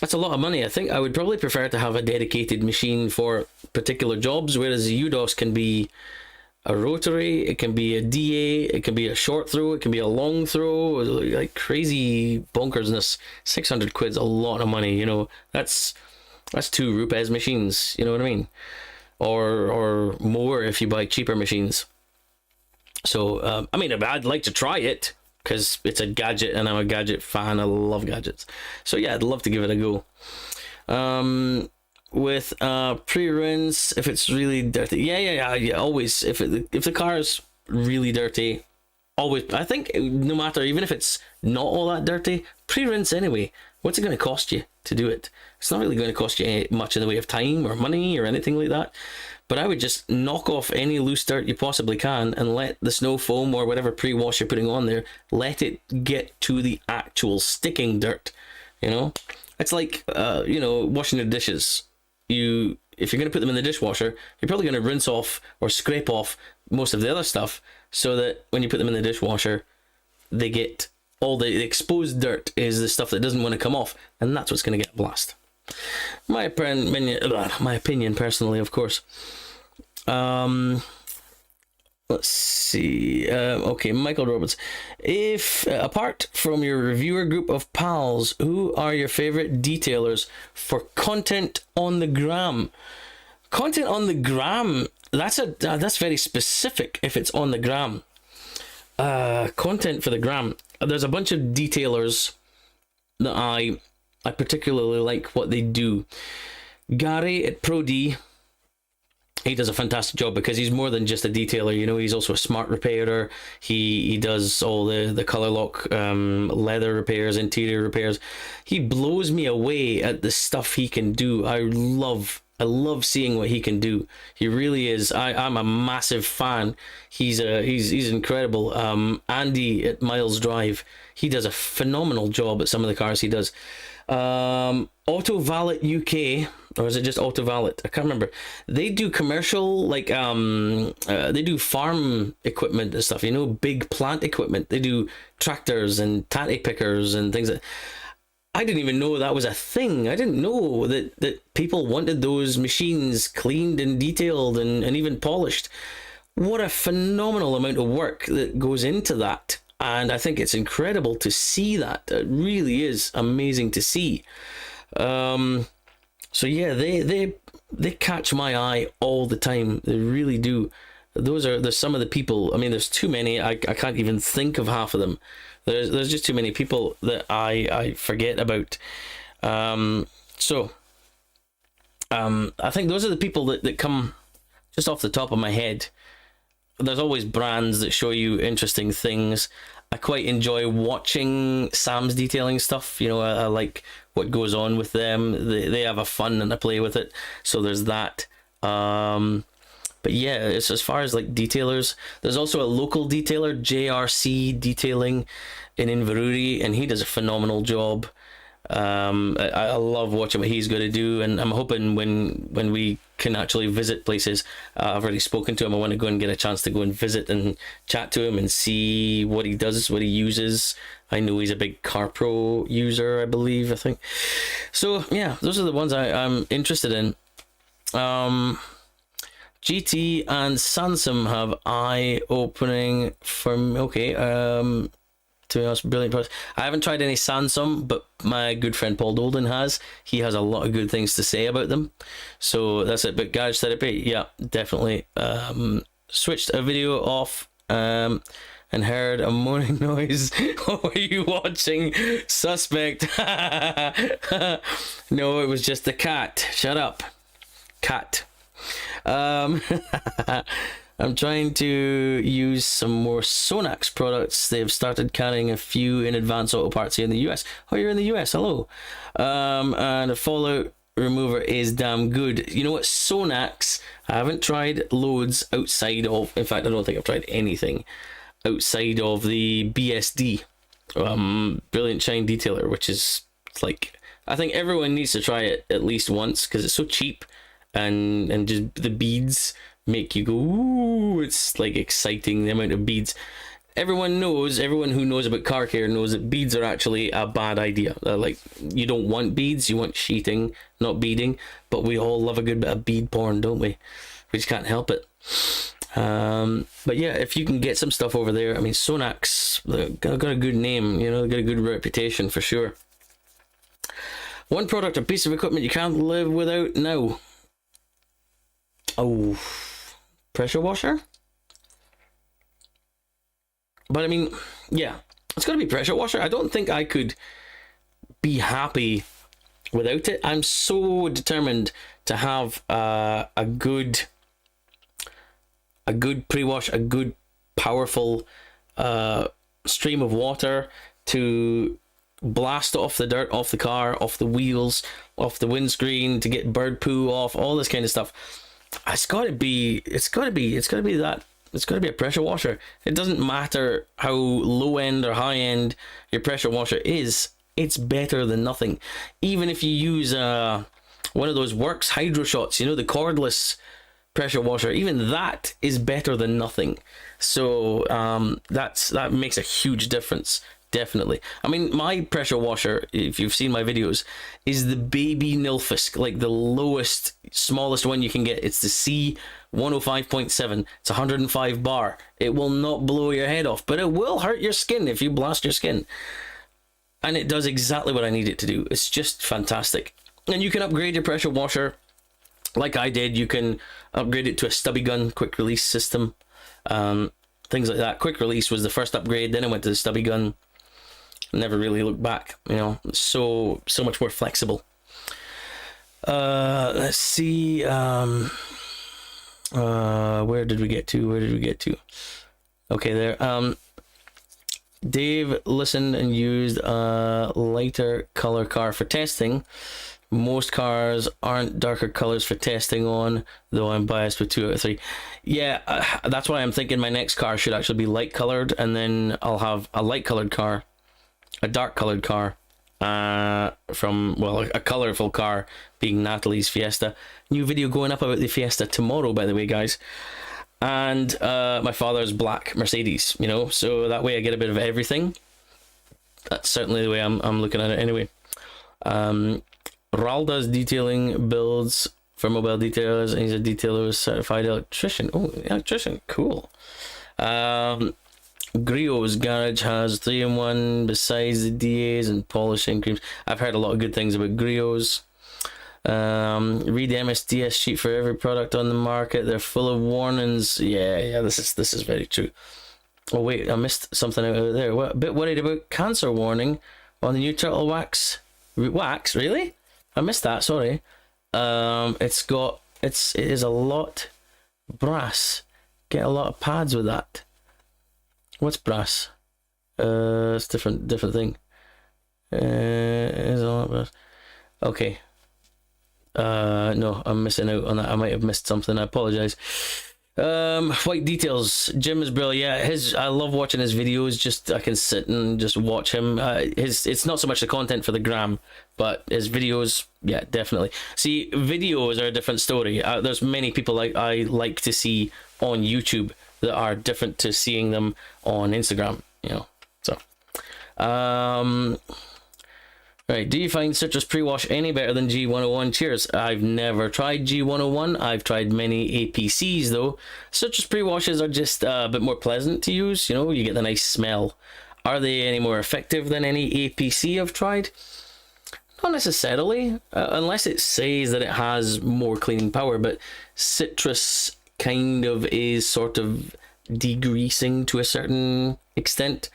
That's a lot of money. I think I would probably prefer to have a dedicated machine for particular jobs, whereas the UDOS can be a rotary, it can be a DA, it can be a short throw, it can be a long throw, like crazy bonkersness. 600 quid's a lot of money, you know. That's 2 Rupes machines, you know what I mean? Or more if you buy cheaper machines. So, I mean, I'd like to try it, because it's a gadget and I'm a gadget fan. I love gadgets. So yeah, I'd love to give it a go. With pre-rinse, if it's really dirty. Yeah, always. If the car is really dirty, always. I think no matter, even if it's not all that dirty, pre-rinse anyway. What's it going to cost you to do it? It's not really going to cost you much in the way of time or money or anything like that. But I would just knock off any loose dirt you possibly can and let the snow foam or whatever pre-wash you're putting on there, let it get to the actual sticking dirt. You know, it's like washing your dishes. If you're going to put them in the dishwasher, you're probably going to rinse off or scrape off most of the other stuff, so that when you put them in the dishwasher, they get all the exposed dirt is the stuff that doesn't want to come off, and that's what's going to get blast. My opinion personally, of course. Let's see. Okay, Michael Roberts. If apart from your reviewer group of pals, who are your favorite detailers for content on the gram? Content on the gram. That's very specific. If it's on the gram, content for the gram. There's a bunch of detailers that I particularly like what they do. Gary at Pro D, he does a fantastic job because he's more than just a detailer. You know, he's also a smart repairer. He does all the color lock, leather repairs, interior repairs. He blows me away at the stuff he can do. I love seeing what he can do. He really is. I'm a massive fan. He's incredible. Andy at Miles Drive, he does a phenomenal job at some of the cars he does. Auto Valet UK, or is it just Auto Valet? I can't remember. They do commercial, like they do farm equipment and stuff, you know, big plant equipment. They do tractors and tatty pickers and things like. I didn't even know that was a thing. I didn't know that people wanted those machines cleaned and detailed and even polished. What a phenomenal amount of work that goes into that. And I think it's incredible to see that. It really is amazing to see. So yeah, they catch my eye all the time. They really do. There's some of the people. I mean, there's too many. I can't even think of half of them. There's just too many people that I forget about. I think those are the people that come just off the top of my head, there's always brands that show you interesting things. I quite enjoy watching Sam's detailing stuff. You know, I like what goes on with them. They have a fun and a play with it. So there's that. But yeah, it's as far as like detailers, there's also a local detailer, JRC Detailing in Inverurie, and he does a phenomenal job. I love watching what he's going to do, and I'm hoping when we can actually visit places, I've already spoken to him. I want to go and get a chance to go and visit and chat to him and see what he does, what he uses. I know he's a big CarPro user, I think. So yeah, those are the ones I'm interested in. GT and Sansom have eye-opening for me. Okay, to be honest, brilliant products. I haven't tried any Sansom, but my good friend Paul Dolden has. He has a lot of good things to say about them. So that's it. But Garage Therapy, yeah, definitely. Switched a video off and heard a moaning noise. What were you watching? Suspect. No, it was just the cat. Shut up. Cat. I'm trying to use some more Sonax products. They've started carrying a few in Advanced Auto Parts here in the US. Oh, you're in the US, hello. And a fallout remover is damn good. You know what, Sonax, I haven't tried loads outside of, in fact I don't think I've tried anything outside of the BSD, Brilliant Shine Detailer, which is like, I think everyone needs to try it at least once because it's so cheap. And just the beads make you go, ooh, it's like exciting, the amount of beads. Everyone who knows about car care knows that beads are actually a bad idea. Like, you don't want beads, you want sheeting, not beading, but we all love a good bit of bead porn, don't we? We just can't help it. But yeah, if you can get some stuff over there, I mean, Sonax, got a good name, you know, got a good reputation for sure. One product or piece of equipment you can't live without now. Oh, pressure washer? But I mean, yeah, it's got to be pressure washer. I don't think I could be happy without it. I'm so determined to have a good pre-wash, a good powerful stream of water to blast off the dirt off the car, off the wheels, off the windscreen, to get bird poo off, all this kind of stuff. It's got to be a pressure washer. It doesn't matter how low end or high end your pressure washer is, it's better than nothing. Even if you use one of those Works Hydro Shots, you know, the cordless pressure washer, even that is better than nothing. So that makes a huge difference. Definitely. I mean, my pressure washer, if you've seen my videos, is the baby Nilfisk, like the lowest, smallest one you can get. It's the C105.7. It's 105 bar. It will not blow your head off, but it will hurt your skin if you blast your skin. And it does exactly what I need it to do. It's just fantastic. And you can upgrade your pressure washer like I did. You can upgrade it to a stubby gun quick release system. Things like that. Quick release was the first upgrade, then I went to the stubby gun. Never really looked back, you know, so much more flexible. Let's see, where did we get to? Okay, there. Dave listened and used a lighter color car for testing. Most cars aren't darker colors for testing on, though I'm biased with 2 out of 3. Yeah, that's why I'm thinking my next car should actually be light colored, and then I'll have a light colored car, a dark colored car, from, well, a colorful car being Natalie's Fiesta. New video going up about the Fiesta tomorrow, by the way, guys. And my father's black Mercedes, you know, so that way I get a bit of everything. That's certainly the way I'm looking at it anyway. Ral does detailing builds for mobile detailers, and he's a detailer with certified electrician. Oh, electrician, cool. Griot's garage has 3-in-1 besides the DAs and polishing creams. I've heard a lot of good things about Griot's. Read the MSDS sheet for every product on the market. They're full of warnings. Yeah, this is very true. Oh wait, I missed something out there. What, a bit worried about cancer warning on the new turtle wax. Wax, really? I missed that, sorry. It is a lot Brass. Get a lot of pads with that. What's brass? It's different thing. Is all brass. Okay. No, I'm missing out on that. I might have missed something. I apologize. White details. Jim is brilliant. Yeah, I love watching his videos. Just I can sit and just watch him. It's not so much the content for the gram, but his videos, yeah, definitely. See, videos are a different story. There's many people I like to see on YouTube that are different to seeing them on Instagram. You know, so. Right, do you find citrus pre-wash any better than G101? Cheers. I've never tried G101. I've tried many APCs though. Citrus pre-washes are just a bit more pleasant to use. You know, you get the nice smell. Are they any more effective than any APC I've tried? Not necessarily, unless it says that it has more cleaning power, but citrus kind of is sort of degreasing to a certain extent.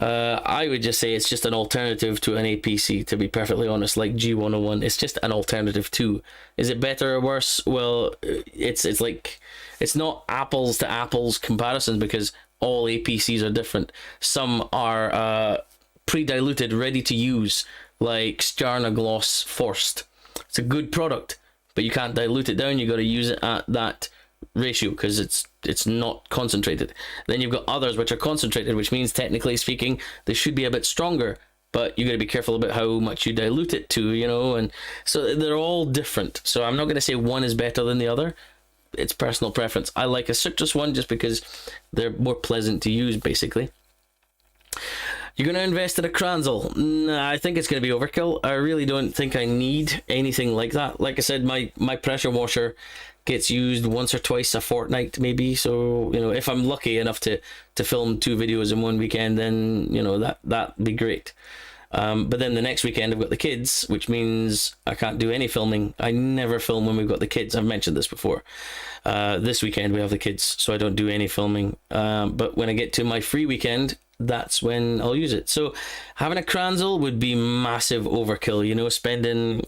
I would just say it's just an alternative to an APC, to be perfectly honest. Like G101, it's just an alternative to. Is it better or worse? Well, it's like, it's not apples to apples comparisons, because all APCs are different. Some are pre-diluted, ready to use, like Stjarna Gloss Forced. It's a good product, but you can't dilute it down. You got to use it at that ratio because it's not concentrated. Then you've got others which are concentrated, which means technically speaking they should be a bit stronger, but you got to be careful about how much you dilute it to, you know, and so they're all different. So I'm not going to say one is better than the other. It's personal preference. I like a citrus one just because they're more pleasant to use, basically. You're going to invest in a Kranzel? Nah, I think it's going to be overkill. I really don't think I need anything like that. Like I said, my pressure washer gets used once or twice a fortnight maybe, so you know, if I'm lucky enough to film 2 videos in one weekend, then you know that'd be great. But then the next weekend I've got the kids, which means I can't do any filming. I never film when we've got the kids. I've mentioned this before. This weekend we have the kids, so I don't do any filming. But when I get to my free weekend, that's when I'll use it. So having a Kranzel would be massive overkill, you know, spending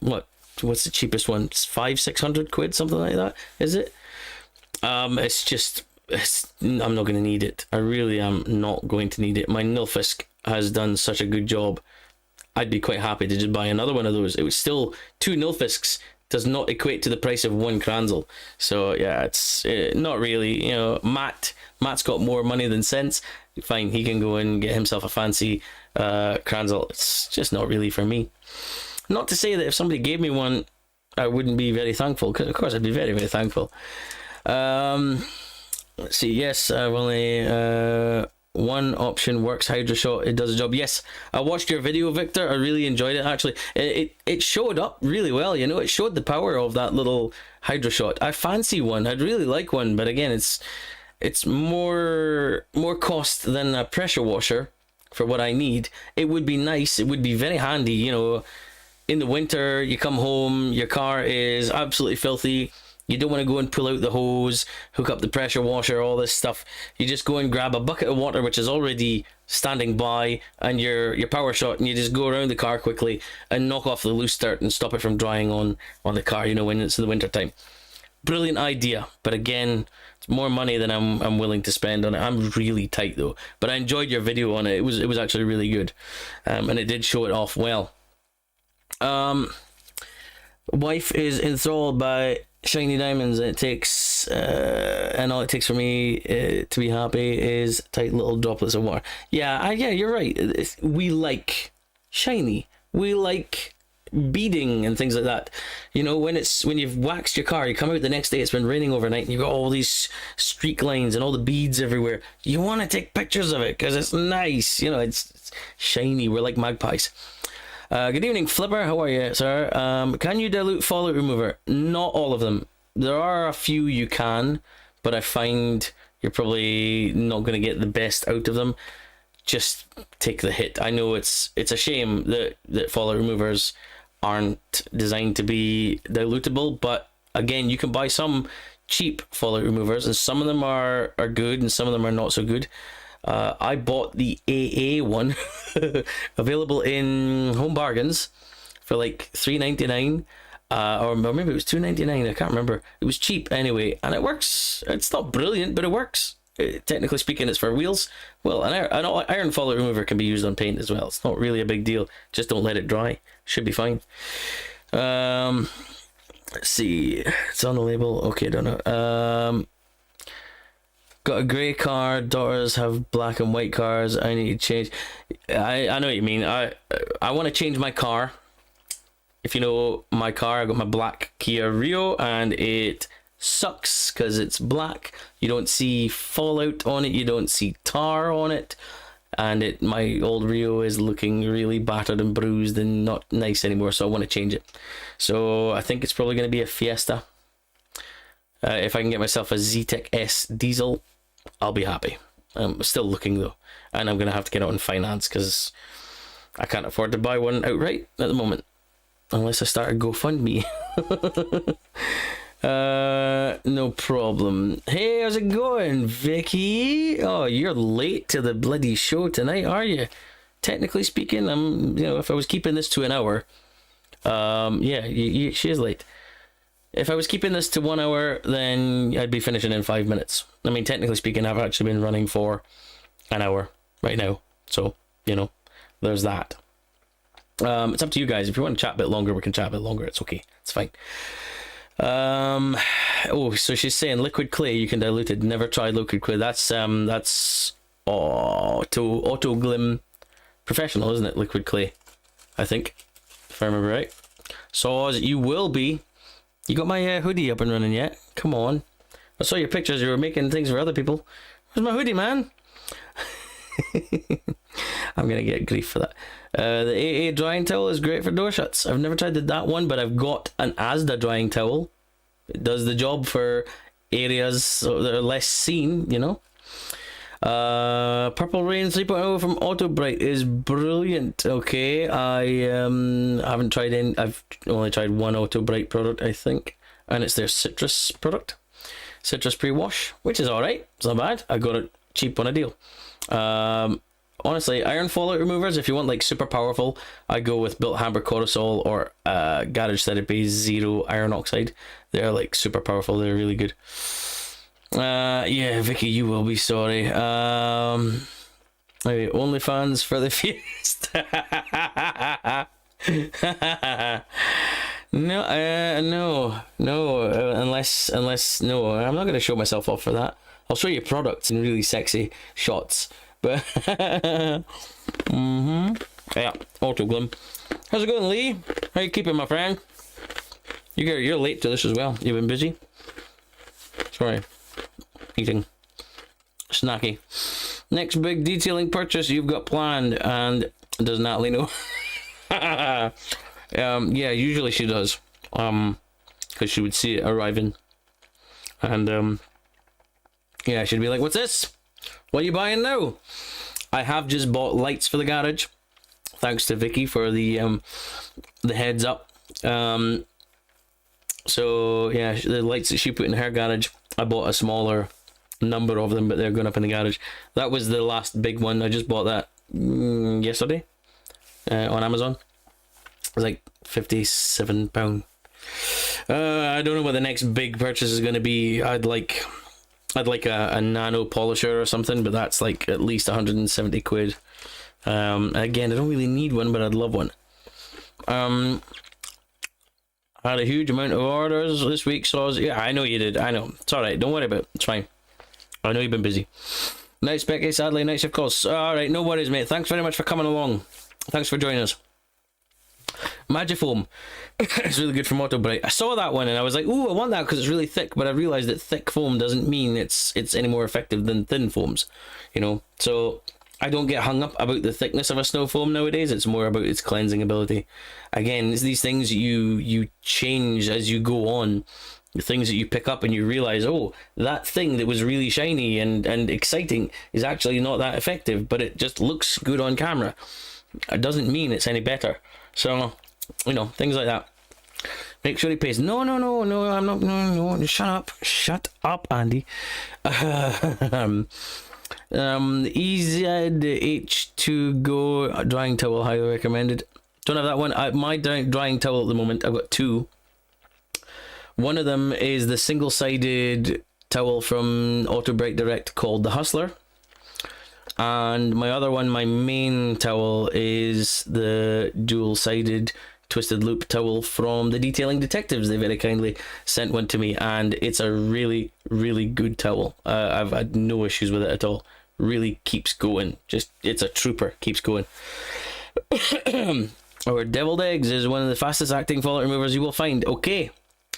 what's the cheapest one? It's 500-600 quid, something like that, is it? I'm not going to need it. I really am not going to need it. My Nilfisk has done such a good job. I'd be quite happy to just buy another one of those. It was still 2 Nilfisks does not equate to the price of 1 Kranzel. So yeah, it's not really, you know, Matt's got more money than sense. Fine, he can go and get himself a fancy Kranzel. It's just not really for me. Not to say that if somebody gave me one, I wouldn't be very thankful, because of course I'd be very, very thankful. Let's see, yes, I've only one option works, HydroShot, it does a job. Yes, I watched your video, Victor. I really enjoyed it, actually. It showed up really well, you know, it showed the power of that little HydroShot. I fancy one, I'd really like one, but again, it's more cost than a pressure washer for what I need. It would be nice, it would be very handy, you know. In the winter, you come home, your car is absolutely filthy. You don't want to go and pull out the hose, hook up the pressure washer, all this stuff. You just go and grab a bucket of water, which is already standing by, and your power shot, and you just go around the car quickly and knock off the loose dirt and stop it from drying on the car, you know, when it's in the winter time. Brilliant idea, but again, it's more money than I'm willing to spend on it. I'm really tight though, but I enjoyed your video on it. It was actually really good, and it did show it off well. Wife is enthralled by shiny diamonds. It takes and all it takes for me to be happy is tight little droplets of water. Yeah, you're right. We like shiny. We like beading and things like that. You know, when you've waxed your car, you come out the next day, it's been raining overnight, and you've got all these streak lines and all the beads everywhere. You want to take pictures of it because it's nice. You know, it's shiny. We're like magpies. Good evening, Flipper. How are you, sir? Can you dilute fallout remover? Not all of them. There are a few you can, but I find you're probably not going to get the best out of them. Just take the hit. I know it's a shame that fallout removers aren't designed to be dilutable, but again, you can buy some cheap fallout removers, and some of them are good, and some of them are not so good. I bought the AA one available in Home Bargains for like $3.99. or maybe it was $2.99. I can't remember. It was cheap anyway, and it works. It's not brilliant, but it works. Technically speaking, it's for wheels. Well, an iron follower remover can be used on paint as well. It's not really a big deal. Just don't let it dry. Should be fine. Let's see. It's on the label. Okay, don't know. Got a grey car. Daughters have black and white cars. I need to change. I know what you mean. I want to change my car. If you know my car, I got my black Kia Rio, and it sucks because it's black. You don't see fallout on it. You don't see tar on it, and my old Rio is looking really battered and bruised and not nice anymore. So I want to change it. So I think it's probably going to be a Fiesta. If I can get myself a Zetec S diesel, I'll be happy. I'm still looking though, and I'm going to have to get it on finance because I can't afford to buy one outright at the moment unless I start a GoFundMe. No problem. Hey, how's it going, Vicky? Oh, you're late to the bloody show tonight, are you? Technically speaking, if I was keeping this to an hour, yeah, she is late. If I was keeping this to 1 hour, then I'd be finishing in 5 minutes. I mean, technically speaking, I've actually been running for an hour right now. So, there's that. It's up to you guys. If you want to chat a bit longer, we can chat a bit longer. It's okay. It's fine. Oh, so she's saying liquid clay you can dilute it. Never tried liquid clay. That's Auto Glim Professional, isn't it? Liquid clay, I think, if I remember right. So you will be. You got my hoodie up and running yet? Come on. I saw your pictures. You were making things for other people. Where's my hoodie, man? I'm gonna get grief for that. The AA drying towel is great for door shuts. I've never tried that one, but I've got an Asda drying towel. It does the job for areas that are less seen, Purple Rain 3.0 from Auto Bright is brilliant. Okay, I haven't tried any. I've only tried one Auto Bright product, I think, and it's their citrus product, citrus pre-wash, which is alright. It's not bad. I got it cheap on a deal. Honestly, iron fallout removers, if you want like super powerful, I go with Built Hamber Cortisol or Garage Therapy Zero Iron Oxide. They're like super powerful. They're really good. Yeah, Vicky, you will be sorry. Maybe OnlyFans for the Fiesta. No, unless no, I'm not going to show myself off for that. I'll show you products in really sexy shots, but yeah, Auto Glim. How's it going, Lee? How you keeping, my friend? You're late to this as well. You've been busy. Sorry, eating snacky. Next big detailing purchase you've got planned, and does Natalie know? Yeah, usually she does, because she would see it arriving, and yeah, she'd be like, "What's this? What are you buying now?" I have just bought lights for the garage. Thanks to Vicky for the heads up. So yeah, the lights that she put in her garage, I bought a smaller number of them, but they're going up in the garage. That was the last big one. I just bought that yesterday on Amazon. It was like £57. I don't know what the next big purchase is going to be. I'd like a nano polisher or something, but that's like at least 170 quid. Again, I don't really need one, but I'd love one. I had a huge amount of orders this week, so yeah, I know you did. I know. It's alright, don't worry about it. It's fine. I know you've been busy. Nights, Becky, sadly, nights, of course. Alright, no worries, mate. Thanks very much for coming along. Thanks for joining us. Magifoam. It's really good from Auto Bright. I saw that one and I was like, ooh, I want that because it's really thick, but I realised that thick foam doesn't mean it's any more effective than thin foams, so I don't get hung up about the thickness of a snow foam nowadays. It's more about its cleansing ability. Again, it's these things you change as you go on, the things that you pick up and you realise, oh, that thing that was really shiny and exciting is actually not that effective, but it just looks good on camera. It doesn't mean it's any better. So, things like that. Make sure he pays. No, I'm not. No, shut up, Andy. EZH2 Go drying towel, highly recommended. Don't have that one. My drying towel at the moment, I've got two. One of them is the single-sided towel from Auto Bright Direct called the Hustler. And my other one, my main towel, is the dual-sided twisted loop towel from the Detailing Detectives. They very kindly sent one to me, and it's a really, really good towel. I've had no issues with it at all. Really keeps going. Just, it's a trooper. Keeps going. Our Deviled Eggs is one of the fastest acting fallout removers you will find. Okay,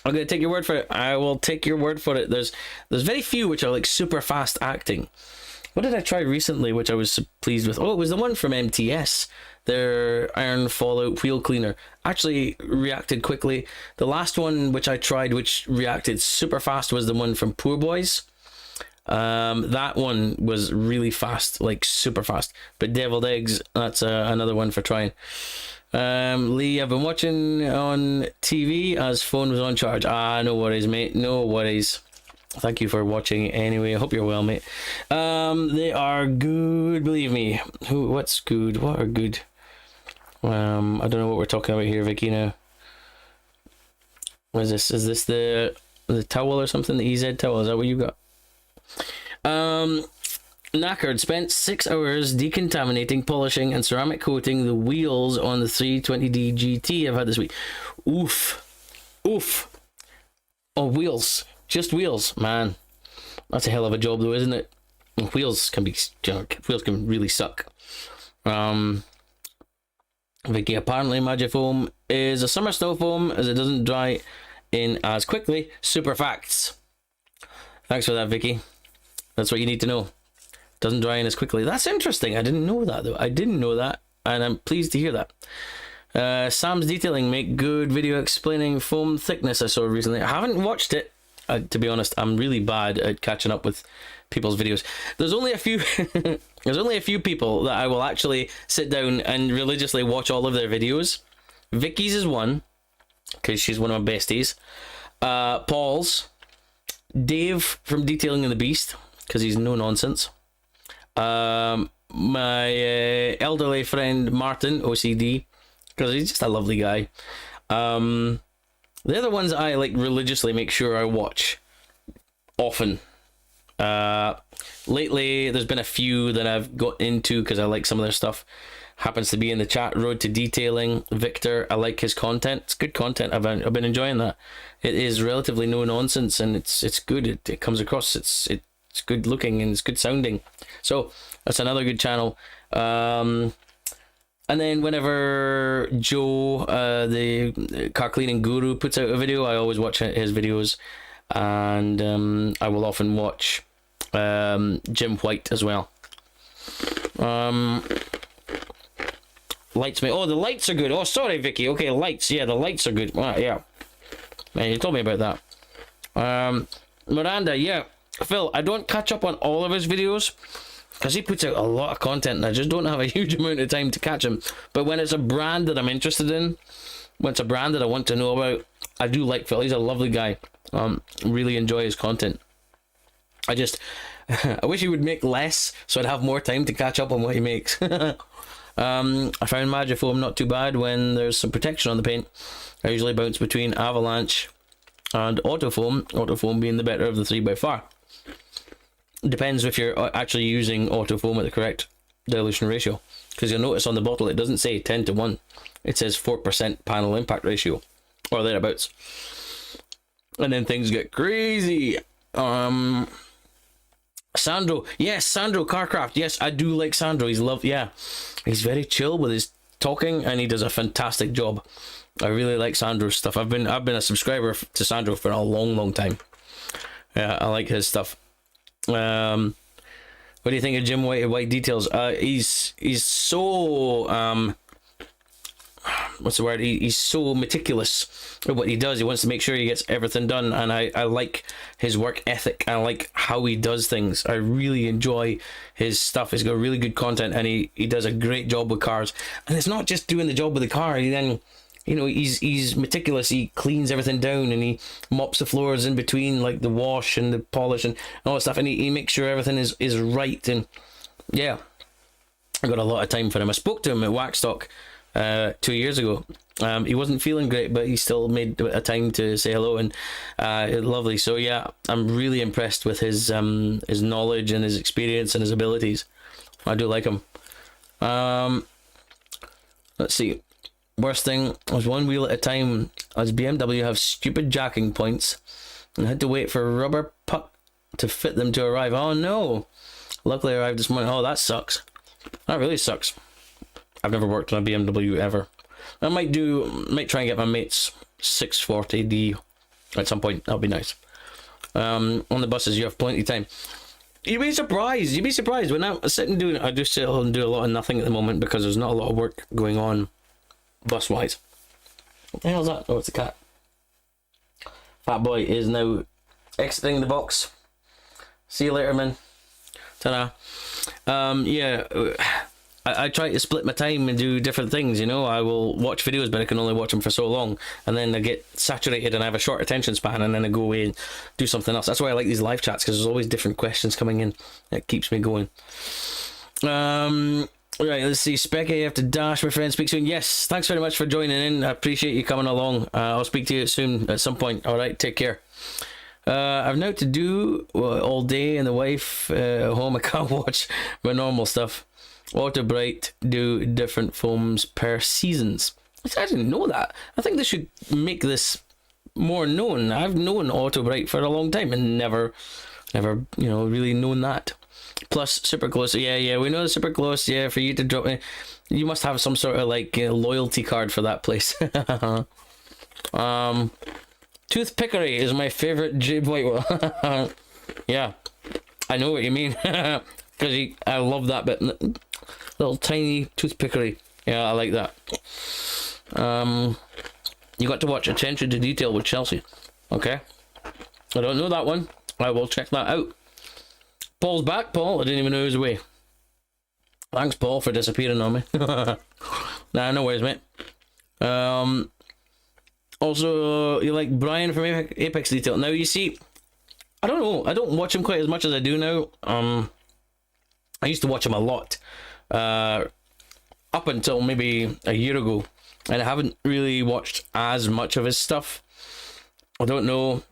I'm going to take your word for it. I will take your word for it. There's very few which are like super fast acting. What did I try recently which I was pleased with? Oh, it was the one from MTS. Their Iron Fallout Wheel Cleaner. Actually reacted quickly. The last one which I tried which reacted super fast was the one from Poor Boys. That one was really fast, like super fast. But Deviled Eggs, that's another one for trying. Lee, I've been watching on TV as phone was on charge. No worries, mate. No worries. Thank you for watching anyway. I hope you're well, mate. They are good, believe me. What's good? What are good? I don't know what we're talking about here, Vicky, now. What is this? Is this the towel or something? The EZ towel? Is that what you got? Knackered spent 6 hours decontaminating, polishing, and ceramic coating the wheels on the 320D GT I've had this week. Oof. Oh, wheels. Just wheels, man. That's a hell of a job, though, isn't it? Wheels can be junk. Wheels can really suck. Vicky, apparently Magifoam is a summer snow foam as it doesn't dry in as quickly. Super facts. Thanks for that, Vicky. That's what you need to know. Doesn't dry in as quickly. That's interesting. I didn't know that, though. I didn't know that, and I'm pleased to hear that. Sam's Detailing make good video explaining foam thickness I saw recently. I haven't watched it. To be honest, I'm really bad at catching up with people's videos. There's only a few there's only a few people that I will actually sit down and religiously watch all of their videos. Vicky's is one, because she's one of my besties. Paul's, Dave from Detailing and the Beast, because he's no nonsense. My elderly friend Martin, OCD, because he's just a lovely guy. The other ones I like religiously make sure I watch often. Lately there's been a few that I've got into because I like some of their stuff. Happens to be in the chat. Road to Detailing, Victor, I like his content. It's good content. I've been enjoying that. It is relatively no nonsense and it's good. It comes across. It's good looking and it's good sounding. So that's another good channel. And then whenever Joe, the car cleaning guru, puts out a video, I always watch his videos. And I will often watch Jim White as well. Lights, mate. Oh, the lights are good. Oh, sorry, Vicky. Okay, lights. Yeah, the lights are good. Yeah. Man, you told me about that. Miranda, yeah. Phil, I don't catch up on all of his videos because he puts out a lot of content and I just don't have a huge amount of time to catch him. But when it's a brand that I'm interested in, when it's a brand that I want to know about, I do like Phil. He's a lovely guy. Really enjoy his content. I wish he would make less so I'd have more time to catch up on what he makes. I found Magifoam not too bad when there's some protection on the paint. I usually bounce between Avalanche and Autofoam. Autofoam being the better of the three by far. Depends if you're actually using Autofoam at the correct dilution ratio, because you'll notice on the bottle it doesn't say 10 to 1, it says 4% panel impact ratio or thereabouts, and then things get crazy. Sandro, yes, Sandro Carcraft, yes, I do like Sandro. He's very chill with his talking and he does a fantastic job. I really like Sandro's stuff. I've been a subscriber to Sandro for a long time. Yeah, I like his stuff. What do you think of Jim White Details? He's so what's the word? He's so meticulous at what he does. He wants to make sure he gets everything done, and I like his work ethic. I like how he does things. I really enjoy his stuff. He's got really good content, and he does a great job with cars. And it's not just doing the job with the car. He then, he's meticulous. He cleans everything down and he mops the floors in between, like the wash and the polish and all that stuff, and he makes sure everything is right. And yeah, I got a lot of time for him. I spoke to him at Waxstock 2 years ago. He wasn't feeling great, but he still made a time to say hello, and lovely. So yeah, I'm really impressed with his knowledge and his experience and his abilities. I do like him. Let's see. Worst thing was one wheel at a time, as BMW have stupid jacking points and had to wait for a rubber puck to fit them to arrive. Oh no! Luckily I arrived this morning. Oh, that sucks. That really sucks. I've never worked on a BMW ever. I might try and get my mate's 640D at some point. That'll be nice. On the buses you have plenty of time. You'd be surprised when I'm sitting doing it. I just sit and do a lot of nothing at the moment because there's not a lot of work going on bus wise. What the hell is that? Oh, it's a cat. Fat boy is now exiting the box. See you later, man. Ta-da. Yeah, I try to split my time and do different things, you know. I will watch videos, but I can only watch them for so long, and then I get saturated and I have a short attention span, and then I go away and do something else. That's why I like these live chats, because there's always different questions coming in. It keeps me going. Right, let's see. Specky, you have to dash. My friend, speak soon. Yes, thanks very much for joining in. I appreciate you coming along. I'll speak to you soon at some point. All right, take care. I've now to do all day, and the wife at home. I can't watch my normal stuff. Auto Bright do different foams per seasons. I didn't know that. I think they should make this more known. I've known Auto Bright for a long time and never, really known that. Plus super close. Yeah, we know the super close. Yeah, for you to drop in, you must have some sort of loyalty card for that place. Toothpickery is my favorite jib white one. Yeah, I know what you mean. Because I love that bit. Little tiny toothpickery. Yeah, I like that. You got to watch Attention to Detail with Chelsea. Okay. I don't know that one. I will check that out. Paul's back, Paul. I didn't even know he was away. Thanks, Paul, for disappearing on me. Nah, no worries, mate. Also, you like Brian from Apex Detail. Now, you see, I don't know. I don't watch him quite as much as I do now. I used to watch him a lot. Up until maybe a year ago. And I haven't really watched as much of his stuff. I don't know.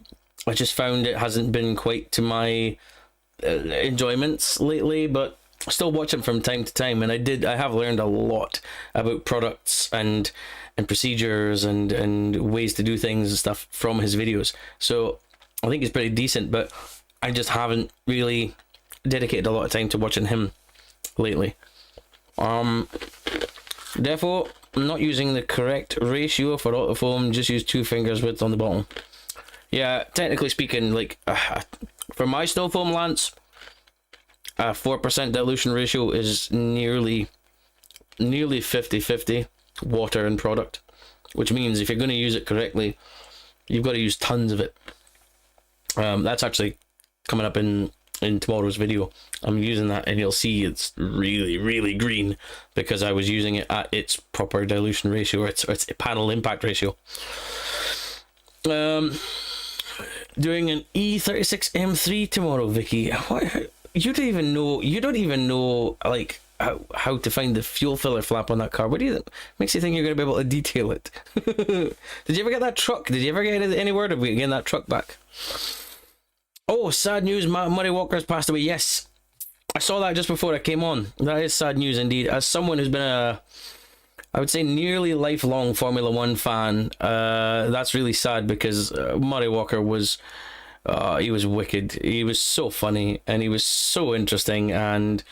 I just found it hasn't been quite to my enjoyments lately, but I still watch him from time to time, and I have learned a lot about products and procedures and ways to do things and stuff from his videos. So I think it's pretty decent, but I just haven't really dedicated a lot of time to watching him lately. Therefore, I'm not using the correct ratio for autofoam, just use 2 fingers width on the bottom. Yeah, technically speaking, for my snow foam Lance, 4% dilution ratio is nearly 50-50 water and product, which means if you're going to use it correctly, you've got to use tons of it. That's actually coming up in tomorrow's video. I'm using that, and you'll see it's really green because I was using it at its proper dilution ratio, or its panel impact ratio. Doing an E36 M3 tomorrow, Vicky. What? You don't even know like how to find the fuel filler flap on that car. What do you think makes you think you're going to be able to detail it? Did you ever get that truck? Did you ever get any word of getting that truck back? Oh, sad news. Murray Walker's passed away. Yes, I saw that just before I came on. That is sad news indeed. As someone who's been I would say nearly lifelong Formula One fan, that's really sad because Murray Walker was, he was wicked. He was so funny and he was so interesting, and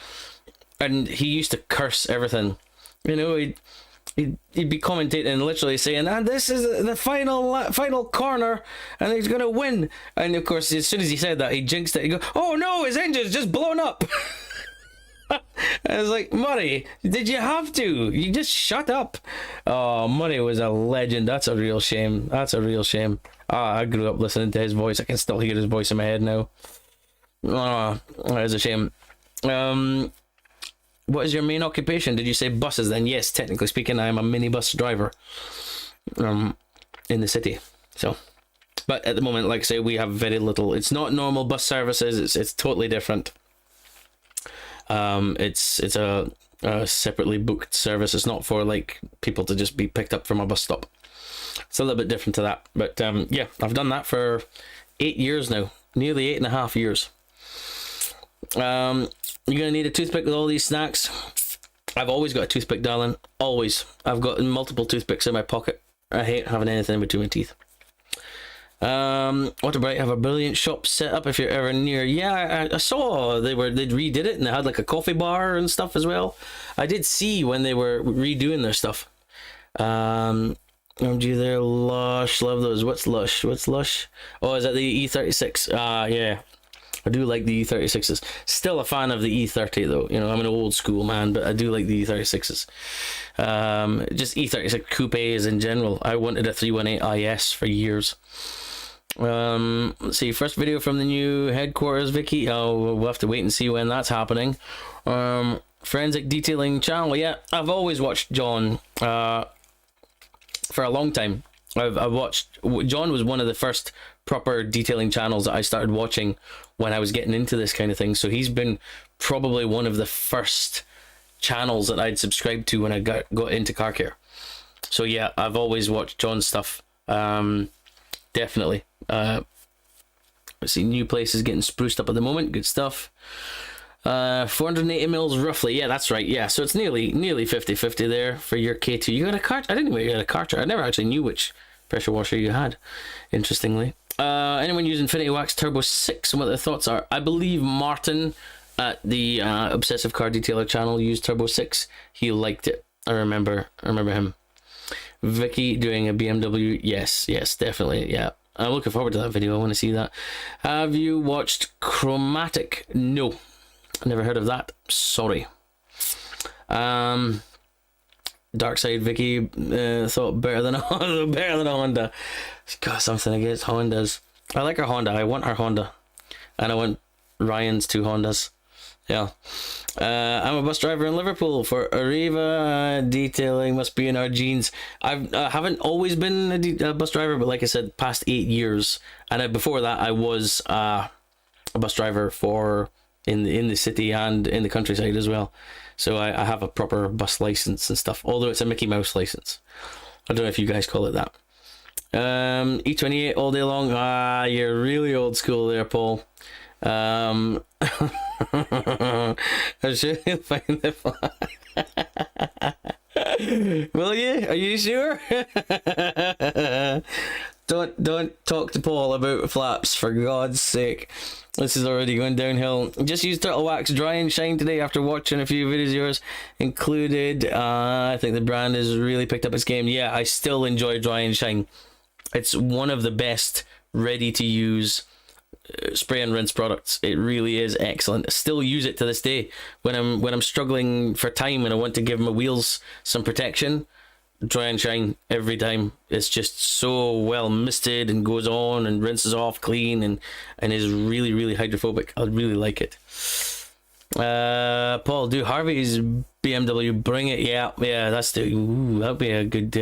he used to curse everything. You know, he'd be commentating and literally saying, "And this is the final corner, and he's gonna win." And of course, as soon as he said that, he jinxed it. He go, "Oh no, his engine's just blown up." I was like, Murray, did you have to? You just shut up. Oh, Murray was a legend. That's a real shame. I grew up listening to his voice. I can still hear his voice in my head now. That is a shame. What is your main occupation? Did you say buses then? Yes, technically speaking, I am a minibus driver in the city. So, but at the moment, like I say, we have very little. It's not normal bus services. It's totally different. It's a separately booked service. It's not for like people to just be picked up from a bus stop. It's a little bit different to that. But yeah, I've done that for 8 years now, nearly 8.5 years. You're gonna need a toothpick with all these snacks. I've always got a toothpick, darling. Always. I've got multiple toothpicks in my pocket. I hate having anything in between my teeth. Waterbright have a brilliant shop set up if you're ever near. Yeah, I saw they'd redid it and they had like a coffee bar and stuff as well. I did see when they were redoing their stuff. OMG, they're Lush. Love those. What's Lush? Oh, is that the E36? Yeah. I do like the E36s. Still a fan of the E30 though. You know, I'm an old school man, but I do like the E36s. Just E36 coupes in general. I wanted a 318 IS for years. Let's see. First video from the new headquarters, Vicky. Oh, we'll have to wait and see when that's happening. Forensic Detailing channel. Yeah, I've always watched John for a long time. I've watched. John was one of the first proper detailing channels that I started watching when I was getting into this kind of thing. So he's been probably one of the first channels that I'd subscribed to when I got into car care. So yeah, I've always watched John's stuff. Definitely. Let's see, new places getting spruced up at the moment. Good stuff. 480 mils roughly. Yeah, that's right. Yeah, so it's nearly 50-50 there for your K2. You got a cart? I didn't know you had a Karcher. I never actually knew which pressure washer you had, interestingly. Anyone using Infinity Wax Turbo 6 and what their thoughts are? I believe Martin at the Obsessive Car Detailer channel used Turbo 6. He liked it. I remember him. Vicky doing a BMW. Yes, definitely. Yeah, I'm looking forward to that video. I want to see that. Have you watched Chromatic? No, never heard of that. Sorry. Dark Side Vicky thought better than a Honda. Got something against Hondas. I like her Honda. I want her Honda, and I want Ryan's 2 Hondas. Yeah. I'm a bus driver in Liverpool for Arriva. Detailing must be in our genes. I haven't always been a bus driver, but like I said, past 8 years. And before that, I was a bus driver in the city and in the countryside as well. So I have a proper bus license and stuff. Although it's a Mickey Mouse license. I don't know if you guys call it that. E28 all day long. You're really old school there, Paul. I should find the Will you? Are you sure? Don't talk to Paul about flaps, for God's sake. This is already going downhill. Just used Turtle Wax Dry and Shine today after watching a few videos of yours included. I think the brand has really picked up its game. Yeah, I still enjoy Dry and Shine. It's one of the best ready to use spray and rinse products. It really is excellent. I still use it to this day when I'm struggling for time and I want to give my wheels some protection. Dry and Shine every time. It's just so well misted and goes on and rinses off clean and is really, really hydrophobic. I really like it. Paul, do Harvey's BMW bring it? Yeah, that's that'd be a good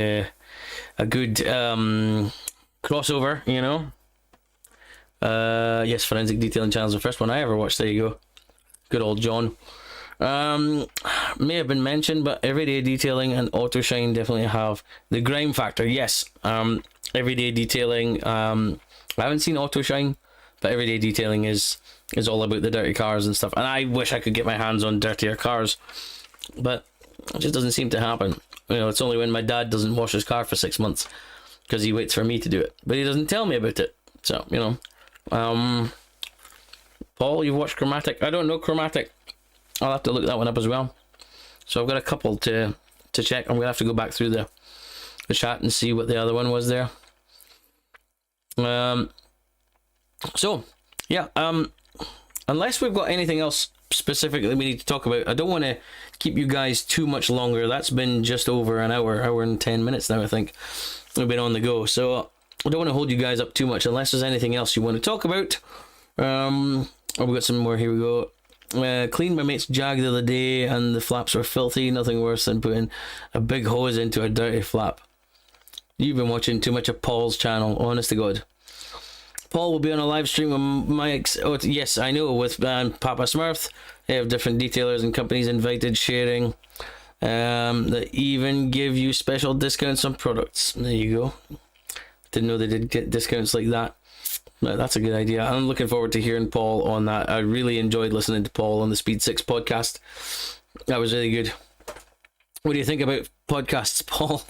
crossover, you know. Yes, Forensic Detailing channel's the first one I ever watched. There you go. Good old John. May have been mentioned, but Everyday Detailing and Auto Shine definitely have the grime factor. Yes. Everyday Detailing, I haven't seen Auto Shine, but Everyday Detailing is all about the dirty cars and stuff, and I wish I could get my hands on dirtier cars, but it just doesn't seem to happen. You know, it's only when my dad doesn't wash his car for 6 months because he waits for me to do it, but he doesn't tell me about it. So, you know. Paul, you've watched Chromatic? I don't know Chromatic. I'll have to look that one up as well. So I've got a couple to check. I'm gonna have to go back through the chat and see what the other one was there. So yeah, unless we've got anything else specifically we need to talk about, I don't want to keep you guys too much longer. That's been just over an hour and 10 minutes now, I think we've been on the go. So I don't want to hold you guys up too much unless there's anything else you want to talk about. Oh, we got some more. Here we go. Cleaned my mate's Jag the other day and the flaps were filthy. Nothing worse than putting a big hose into a dirty flap. You've been watching too much of Paul's channel, honest to God. Paul will be on a live stream with Mike's. Oh, yes, I know, with Papa Smurf. They have different detailers and companies invited, sharing. That even give you special discounts on products. There you go. Didn't know they did get discounts like that. But that's a good idea. I'm looking forward to hearing Paul on that. I really enjoyed listening to Paul on the Speed 6 podcast. That was really good. What do you think about podcasts, Paul?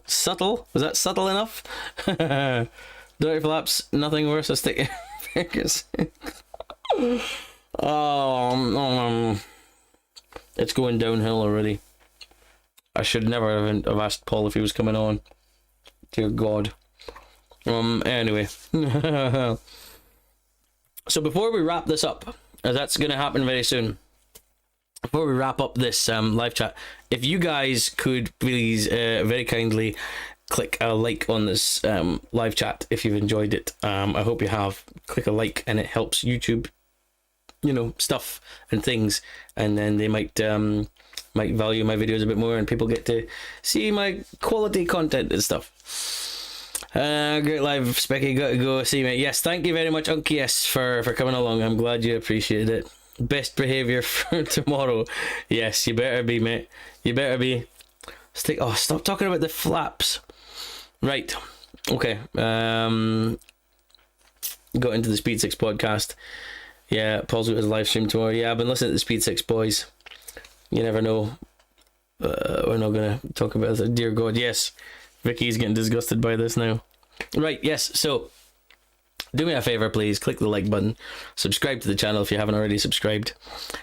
Subtle. Was that subtle enough? Dirty flaps, nothing worse than sticking fingers. It's going downhill already. I should never have asked Paul if he was coming on. Dear God. Anyway. So before we wrap this up, that's going to happen very soon. Before we wrap up this live chat, if you guys could please very kindly click a like on this live chat if you've enjoyed it. I hope you have. Click a like and it helps YouTube, stuff and things, and then they might value my videos a bit more and people get to see my quality content and stuff. Great live, Specky. Got to go see you, mate. Yes, thank you very much, Unky S, for coming along. I'm glad you appreciated it. Best behaviour for tomorrow. Yes, you better be, mate. You better be. Stop talking about the flaps. Right. Okay. Got into the Speed 6 podcast. Yeah, Paul's got his live stream tomorrow. Yeah, I've been listening to the Speed 6 boys. You never know. We're not going to talk about it. Dear God, yes. Vicky's getting disgusted by this now. Right, yes, so do me a favour, please. Click the like button. Subscribe to the channel if you haven't already subscribed.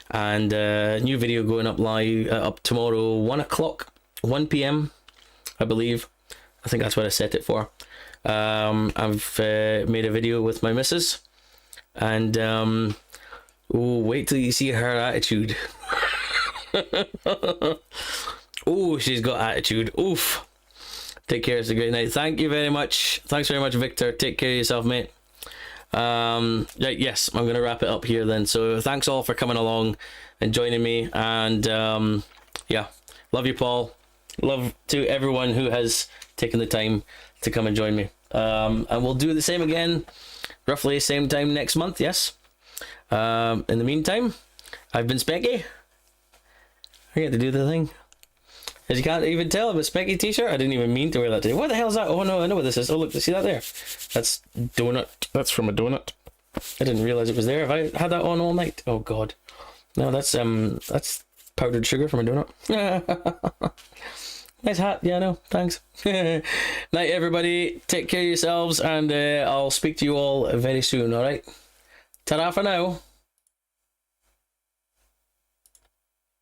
And new video going up live up tomorrow, 1 p.m, I believe. I think that's what I set it for. I've made a video with my missus. And, wait till you see her attitude. Oh, she's got attitude. Oof. Take care. It's a great night. Thank you very much. Thanks very much, Victor. Take care of yourself, mate. Right, yes, I'm going to wrap it up here then. So thanks all for coming along and joining me. And, yeah, love you, Paul. Love to everyone who has taken the time to come and join me. And we'll do the same again, roughly same time next month, yes? In the meantime, I've been Specky. I get to do the thing. As you can't even tell, I'm a Specky t-shirt. I didn't even mean to wear that today. What the hell is that? Oh no, I know what this is. Oh look, see that there? That's donut. That's from a donut. I didn't realize it was there. Have I had that on all night? Oh God. No, that's powdered sugar from a donut. Nice hat. Yeah, no, thanks. Night everybody. Take care of yourselves, and I'll speak to you all very soon. All right. Ta-ra for now.